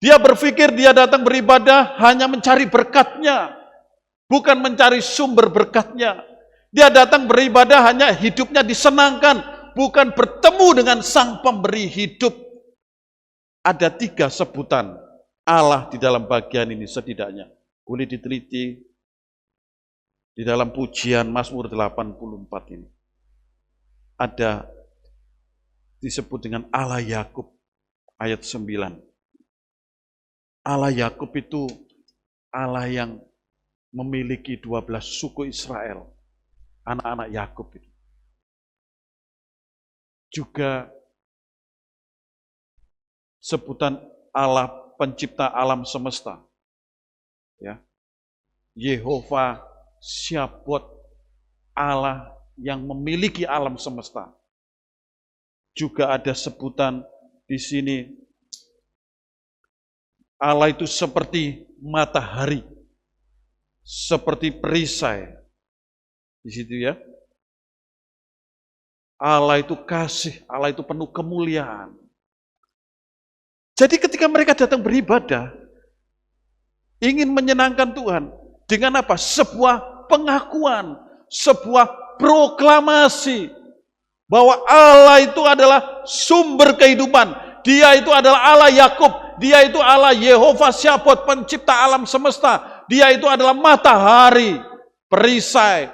Dia berpikir dia datang beribadah hanya mencari berkatnya, bukan mencari sumber berkatnya. Dia datang beribadah hanya hidupnya disenangkan, bukan bertemu dengan Sang Pemberi hidup. Ada 3 sebutan Allah di dalam bagian ini setidaknya. Boleh diteliti di dalam pujian Mazmur 84 ini. Ada disebut dengan Allah Yakub ayat 9. Allah Yakub itu Allah yang memiliki 12 suku Israel, anak-anak Yakub itu. Juga sebutan Allah pencipta alam semesta. Ya. Yehova Syabot, Allah yang memiliki alam semesta. Juga ada sebutan di sini Allah itu seperti matahari, seperti perisai. Di situ ya. Allah itu kasih, Allah itu penuh kemuliaan. Jadi ketika mereka datang beribadah, ingin menyenangkan Tuhan, dengan apa? Sebuah pengakuan, sebuah proklamasi bahwa Allah itu adalah sumber kehidupan. Dia itu adalah Allah Yakub. Dia itu Allah Yehova Syabot, pencipta alam semesta. Dia itu adalah matahari, perisai,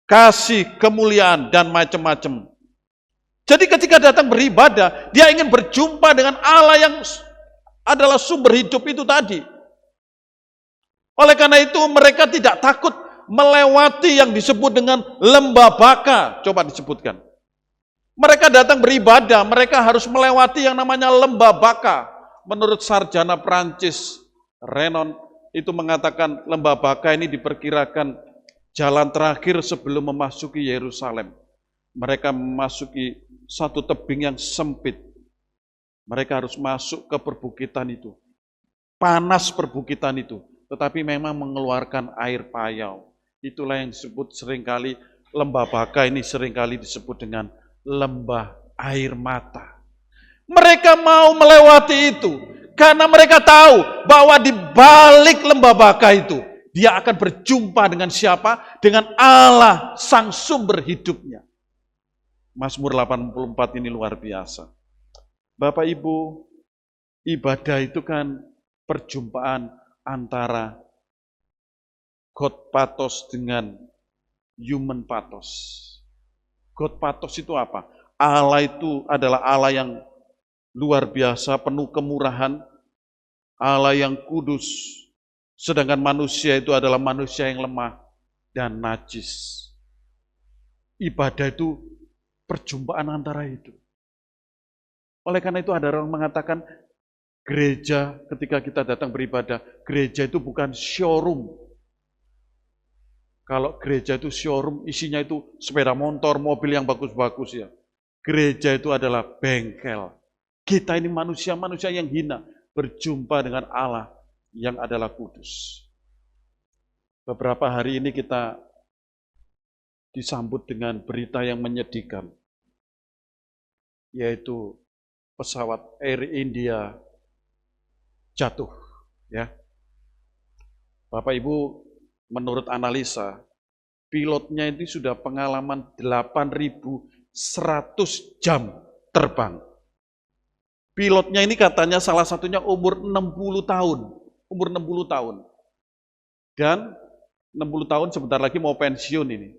kasih, kemuliaan, dan macam-macam. Jadi ketika datang beribadah, dia ingin berjumpa dengan Allah yang adalah sumber hidup itu tadi. Oleh karena itu mereka tidak takut melewati yang disebut dengan lembah baka. Coba disebutkan. Mereka datang beribadah, mereka harus melewati yang namanya lembah baka. Menurut sarjana Prancis, Renon, itu mengatakan lembah baka ini diperkirakan jalan terakhir sebelum memasuki Yerusalem. Mereka memasuki satu tebing yang sempit. Mereka harus masuk ke perbukitan itu. Panas perbukitan itu, tetapi memang mengeluarkan air payau. Itulah yang disebut seringkali lembah baka ini seringkali disebut dengan lembah air mata. Mereka mau melewati itu karena mereka tahu bahwa di balik lembah baka itu dia akan berjumpa dengan siapa? Dengan Allah sang sumber hidupnya. Mazmur 84 ini luar biasa. Bapak Ibu, ibadah itu kan perjumpaan antara God Patos dengan human pathos. God pathos itu apa? Allah itu adalah Allah yang luar biasa, penuh kemurahan, Allah yang kudus, sedangkan manusia itu adalah manusia yang lemah dan najis. Ibadah itu perjumpaan antara itu. Oleh karena itu ada orang mengatakan gereja ketika kita datang beribadah, gereja itu bukan showroom. Kalau gereja itu showroom, isinya itu sepeda motor, mobil yang bagus-bagus ya. Gereja itu adalah bengkel. Kita ini manusia-manusia yang hina, berjumpa dengan Allah yang adalah kudus. Beberapa hari ini kita disambut dengan berita yang menyedihkan, yaitu pesawat Air India jatuh. Ya, Bapak Ibu, menurut analisa, pilotnya itu sudah pengalaman 8.100 jam terbang. Pilotnya ini katanya salah satunya umur 60 tahun. Umur 60 tahun. Dan 60 tahun sebentar lagi mau pensiun ini.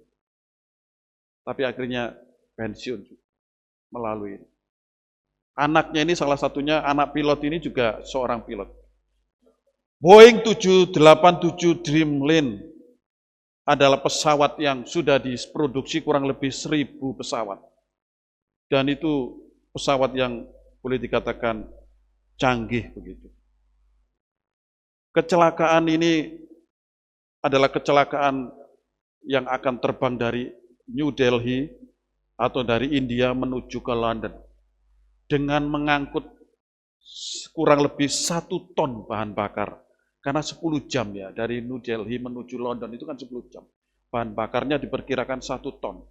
Tapi akhirnya pensiun melalui ini. Anaknya ini salah satunya, anak pilot ini juga seorang pilot. Boeing 787 Dreamliner adalah pesawat yang sudah diproduksi kurang lebih 1.000 pesawat. Dan itu pesawat yang boleh dikatakan canggih begitu. Kecelakaan ini adalah kecelakaan yang akan terbang dari New Delhi atau dari India menuju ke London dengan mengangkut kurang lebih 1 ton bahan bakar. Karena 10 jam ya, dari New Delhi menuju London itu kan 10 jam. Bahan bakarnya diperkirakan 1 ton.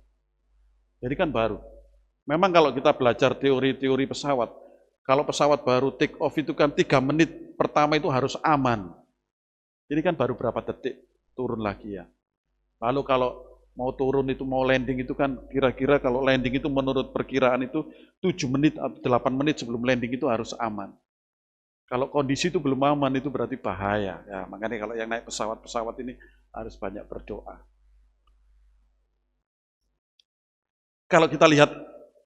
Jadi kan baru. Memang kalau kita belajar teori-teori pesawat, kalau pesawat baru take off itu kan 3 menit pertama itu harus aman. Ini kan baru berapa detik turun lagi ya. Lalu kalau mau turun itu, mau landing itu kan kira-kira kalau landing itu menurut perkiraan itu 7 menit atau 8 menit sebelum landing itu harus aman. Kalau kondisi itu belum aman itu berarti bahaya. Ya, makanya kalau yang naik pesawat-pesawat ini harus banyak berdoa. Kalau kita lihat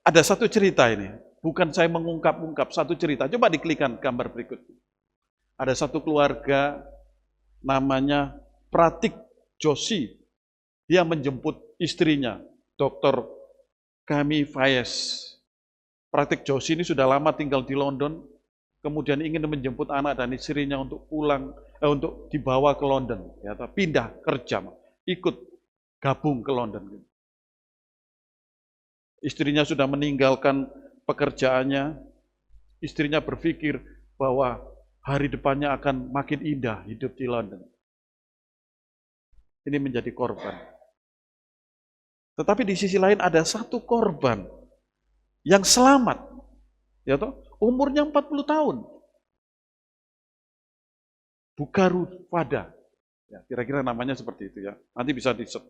ada satu cerita ini, bukan saya mengungkap-ungkap, satu cerita. Coba diklikkan gambar berikut. Ada satu keluarga namanya Pratik Joshi. Dia menjemput istrinya, Dr. Kami Fayez. Pratik Joshi ini sudah lama tinggal di London, kemudian ingin menjemput anak dan istrinya untuk pulang, untuk dibawa ke London, ya, pindah kerja, ikut gabung ke London. Istrinya sudah meninggalkan pekerjaannya, istrinya berpikir bahwa hari depannya akan makin indah hidup di London. Ini menjadi korban. Tetapi di sisi lain ada satu korban yang selamat, ya toh, umurnya 40 tahun. Bukaru Fada, ya, kira-kira namanya seperti itu ya. Nanti bisa di-search.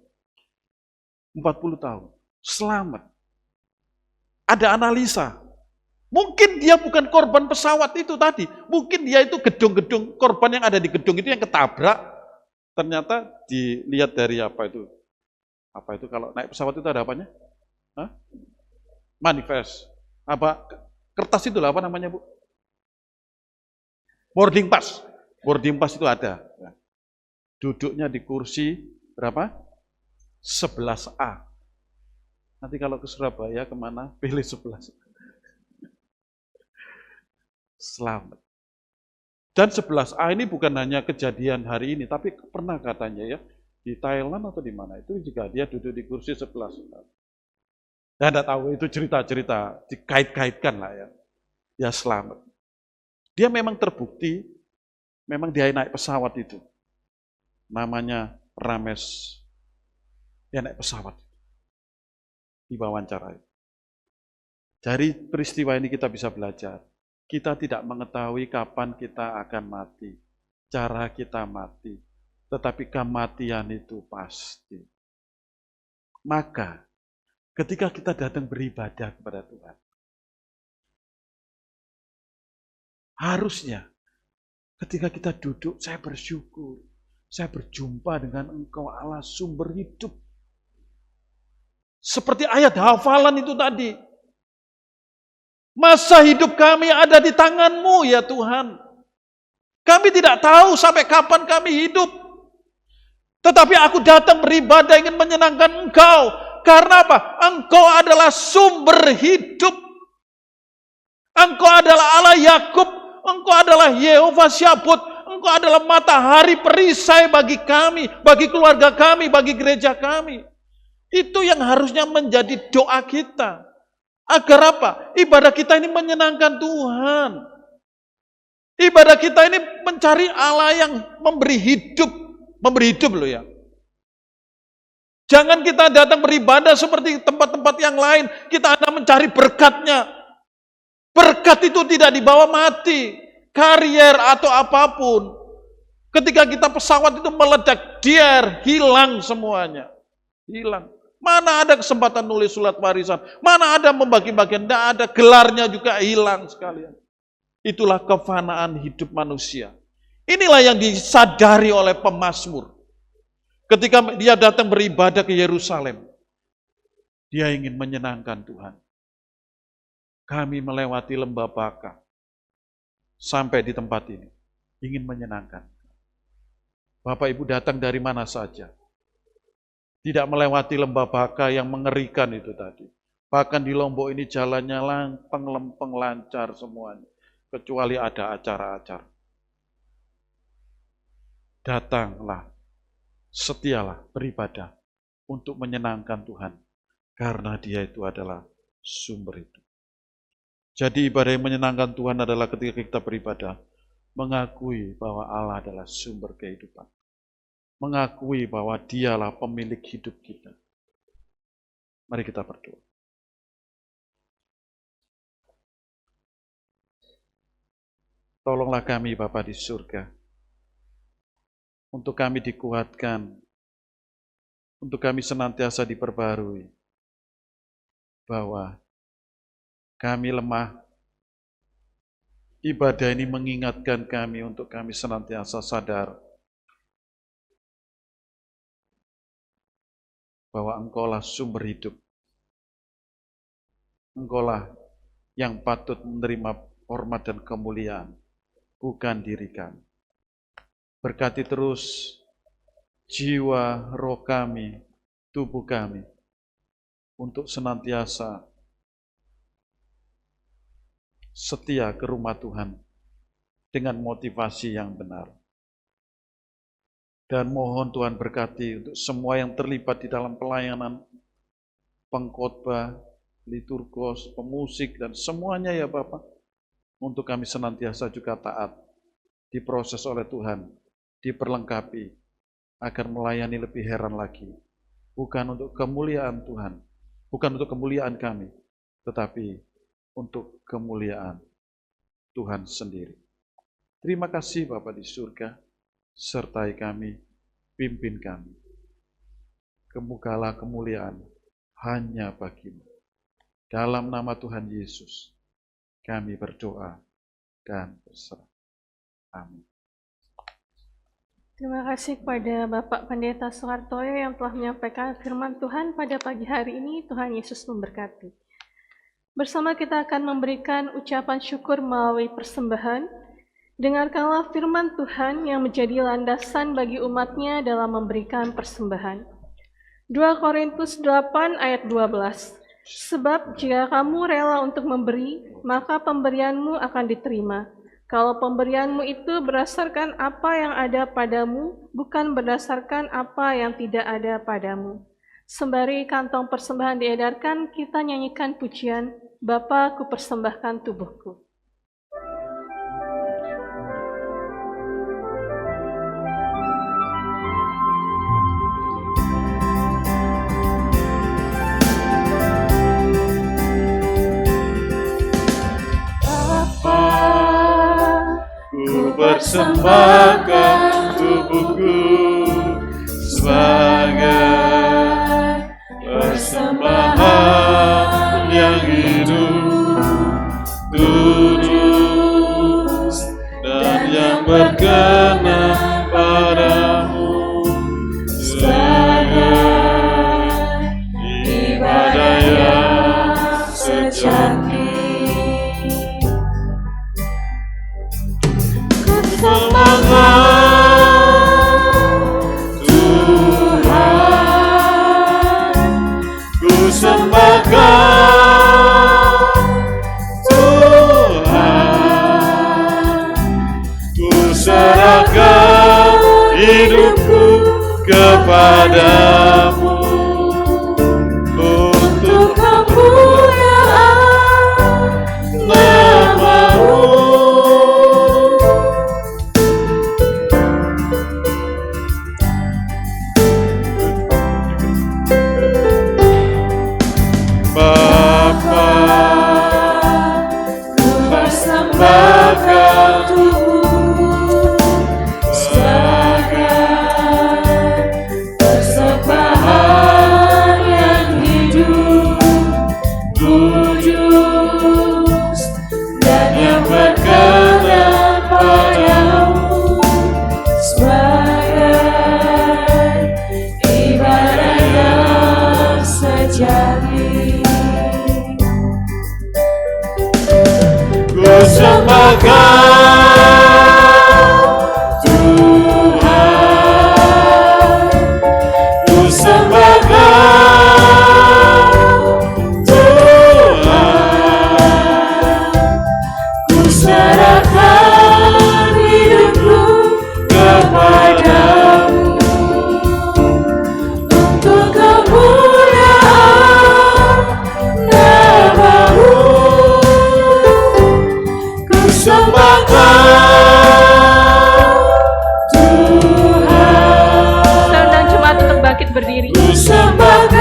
40 tahun, selamat. Ada analisa. Mungkin dia bukan korban pesawat itu tadi. Mungkin dia itu gedung-gedung, korban yang ada di gedung itu yang ketabrak. Ternyata dilihat dari apa itu? Apa itu kalau naik pesawat itu ada apanya? Hah? Manifest. Apa kertas itu lah, apa namanya, Bu? Boarding pass. Boarding pass itu ada. Duduknya di kursi berapa? 11A. Nanti kalau ke Surabaya kemana? Pilih 11. Selamat. Dan 11A ini bukan hanya kejadian hari ini, tapi pernah katanya ya, di Thailand atau di mana, itu juga dia duduk di kursi 11. Saya tidak tahu, itu cerita-cerita, dikait-kaitkan lah ya. Ya selamat. Dia memang terbukti, memang dia naik pesawat itu. Namanya Ramesh. Dia naik pesawat. Diwawancarai. Dari peristiwa ini kita bisa belajar. Kita tidak mengetahui kapan kita akan mati. Cara kita mati. Tetapi kematian itu pasti. Maka, ketika kita datang beribadah kepada Tuhan, harusnya ketika kita duduk, saya bersyukur. Saya berjumpa dengan Engkau Allah sumber hidup. Seperti ayat hafalan itu tadi. Masa hidup kami ada di tangan-Mu ya Tuhan. Kami tidak tahu sampai kapan kami hidup. Tetapi aku datang beribadah ingin menyenangkan Engkau. Karena apa? Engkau adalah sumber hidup. Engkau adalah Allah Yakub. Engkau adalah Yehova Syabut. Engkau adalah matahari perisai bagi kami, bagi keluarga kami, bagi gereja kami. Itu yang harusnya menjadi doa kita. Agar apa? Ibadah kita ini menyenangkan Tuhan. Ibadah kita ini mencari Allah yang memberi hidup. Memberi hidup loh ya. Jangan kita datang beribadah seperti tempat-tempat yang lain. Kita hanya mencari berkatnya. Berkat itu tidak dibawa mati. Karier atau apapun. Ketika kita pesawat itu meledak, hilang semuanya. Hilang. Mana ada kesempatan nulis surat warisan? Mana ada membagi-bagian? Tidak ada, gelarnya juga hilang sekalian. Itulah kefanaan hidup manusia. Inilah yang disadari oleh pemazmur. Ketika dia datang beribadah ke Yerusalem, dia ingin menyenangkan Tuhan. Kami melewati lembah Baka sampai di tempat ini, ingin menyenangkan. Bapak Ibu datang dari mana saja. Tidak melewati lembah Baka yang mengerikan itu tadi. Bahkan di Lombok ini jalannya lempeng-lempeng lancar semuanya. Kecuali ada acara-acara. Datanglah, setialah beribadah untuk menyenangkan Tuhan. Karena Dia itu adalah sumber hidup. Jadi ibadah yang menyenangkan Tuhan adalah ketika kita beribadah. Mengakui bahwa Allah adalah sumber kehidupan. Mengakui bahwa Dialah pemilik hidup kita. Mari kita berdoa. Tolonglah kami Bapa di surga. Untuk kami dikuatkan. Untuk kami senantiasa diperbarui. Bahwa kami lemah. Ibadah ini mengingatkan kami untuk kami senantiasa sadar bahwa Engkaulah sumber hidup. Engkaulah yang patut menerima hormat dan kemuliaan, bukan diri kami. Berkati terus jiwa, roh kami, tubuh kami, untuk senantiasa setia ke rumah Tuhan dengan motivasi yang benar. Dan mohon Tuhan berkati untuk semua yang terlibat di dalam pelayanan, pengkhotbah, liturgos, pemusik, dan semuanya ya Bapak. Untuk kami senantiasa juga taat, diproses oleh Tuhan, diperlengkapi, agar melayani lebih heran lagi. Bukan untuk kemuliaan Tuhan, bukan untuk kemuliaan kami, tetapi untuk kemuliaan Tuhan sendiri. Terima kasih Bapa di surga. Sertai kami, pimpin kami. Kemukalah kemuliaan hanya bagi-Mu. Dalam nama Tuhan Yesus, kami berdoa dan berserah. Amin. Terima kasih kepada Bapak Pendeta Soehartoyo yang telah menyampaikan firman Tuhan pada pagi hari ini. Tuhan Yesus memberkati. Bersama kita akan memberikan ucapan syukur melalui persembahan. Dengarkanlah firman Tuhan yang menjadi landasan bagi umat-Nya dalam memberikan persembahan. 2 Korintus 8 ayat 12. Sebab jika kamu rela untuk memberi, maka pemberianmu akan diterima. Kalau pemberianmu itu berdasarkan apa yang ada padamu, bukan berdasarkan apa yang tidak ada padamu. Sembari kantong persembahan diedarkan, kita nyanyikan pujian, Bapa ku persembahkan tubuhku. Persembahkan tubuhku sebagai persembahan yang hidup, kudus, dan yang berkenan padamu sebagai ibadah kepadamu untuk kemuliaan nama-Mu. Bapa, ku persembahkan tubuh sebagai persembahan yang hidup, kudus, dan yang berkenan padamu, sebagai ibadah yang sejati. Ku sembahkan Tuhan, ku sembahkan Tuhan, ku serahkan hidupku kepadamu untuk kemuliaan nama-Mu. Ku sembahkan Tuhan, Undang jemaat untuk bangkit berdiri. ku sembahkan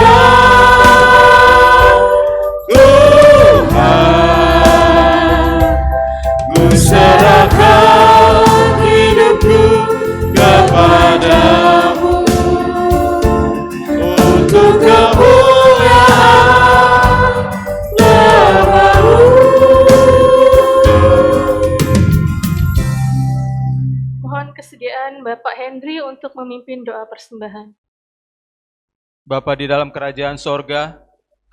Tuhan, ku serahkan hidupku kepadamu untuk kemuliaan nama-Mu. Mohon kesediaan Bapak Henry untuk memimpin doa persembahan. Bapa di dalam kerajaan sorga,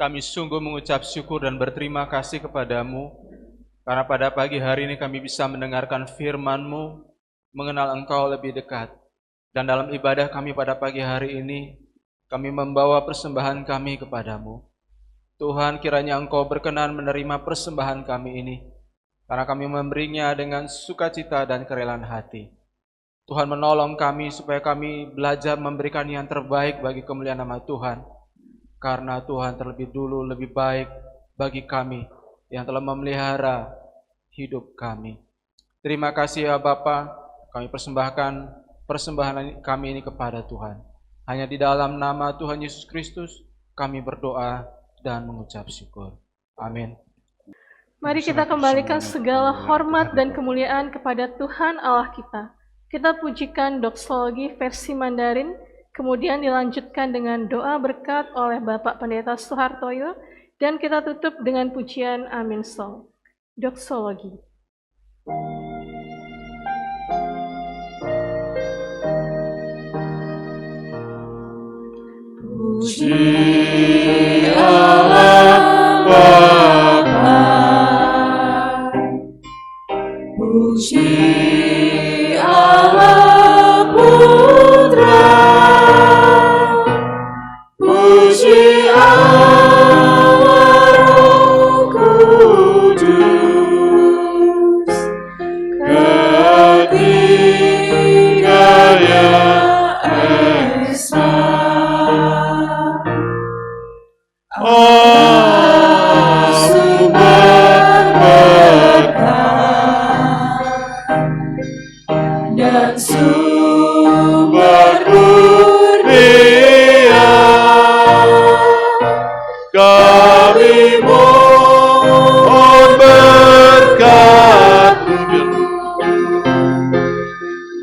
kami sungguh mengucap syukur dan berterima kasih kepadamu, karena pada pagi hari ini kami bisa mendengarkan firman-Mu, mengenal Engkau lebih dekat. Dan dalam ibadah kami pada pagi hari ini, kami membawa persembahan kami kepadamu. Tuhan, kiranya Engkau berkenan menerima persembahan kami ini, karena kami memberinya dengan sukacita dan kerelaan hati. Tuhan menolong kami supaya kami belajar memberikan yang terbaik bagi kemuliaan nama Tuhan. Karena Tuhan terlebih dulu lebih baik bagi kami yang telah memelihara hidup kami. Terima kasih ya Bapa, kami persembahkan persembahan kami ini kepada Tuhan. Hanya di dalam nama Tuhan Yesus Kristus kami berdoa dan mengucap syukur. Amin. Mari kita kembalikan segala hormat dan kemuliaan kepada Tuhan Allah kita. Kita pujikan doksologi versi Mandarin, kemudian dilanjutkan dengan doa berkat oleh Bapak Pendeta Suhartoyo, dan kita tutup dengan pujian Amin Song. Doksologi. Puji Allah Bapa, puji Allah Putra, puji Allah Roh Kudus, ketiga yang esa. Sumber berkat dan sumber kurnia, kami mohon berkat-Mu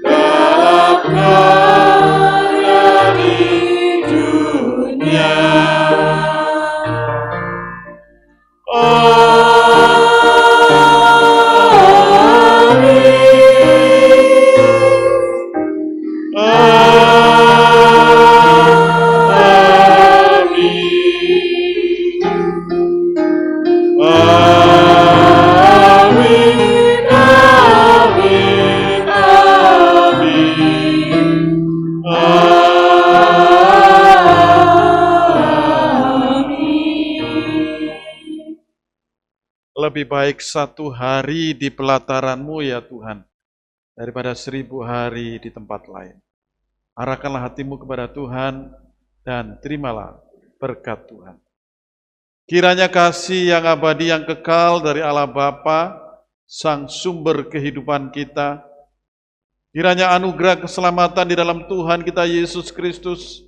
dalam karya di dunia. Lebih baik satu hari di pelataran-Mu ya Tuhan, daripada 1000 hari di tempat lain. Arahkanlah hatimu kepada Tuhan dan terimalah berkat Tuhan. Kiranya kasih yang abadi yang kekal dari Allah Bapa, Sang Sumber kehidupan kita, kiranya anugerah keselamatan di dalam Tuhan kita Yesus Kristus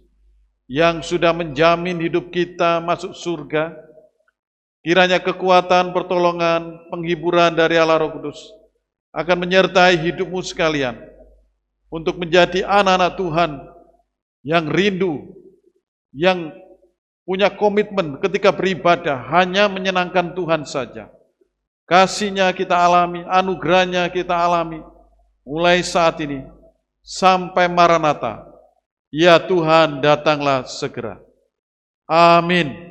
yang sudah menjamin hidup kita masuk surga, kiranya kekuatan, pertolongan, penghiburan dari Allah Roh Kudus akan menyertai hidupmu sekalian untuk menjadi anak-anak Tuhan yang rindu, yang punya komitmen ketika beribadah hanya menyenangkan Tuhan saja. Kasih-Nya kita alami, anugerah-Nya kita alami mulai saat ini sampai Maranatha. Ya Tuhan, datanglah segera. Amin.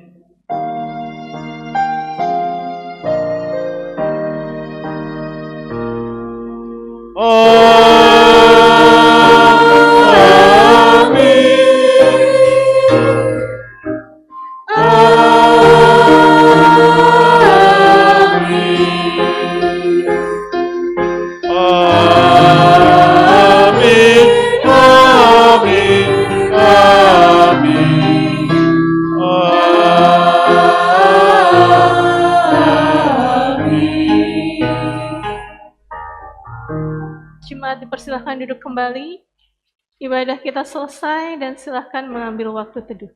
Jemaat dipersilahkan duduk kembali. Ibadah kita selesai dan silahkan mengambil waktu teduh.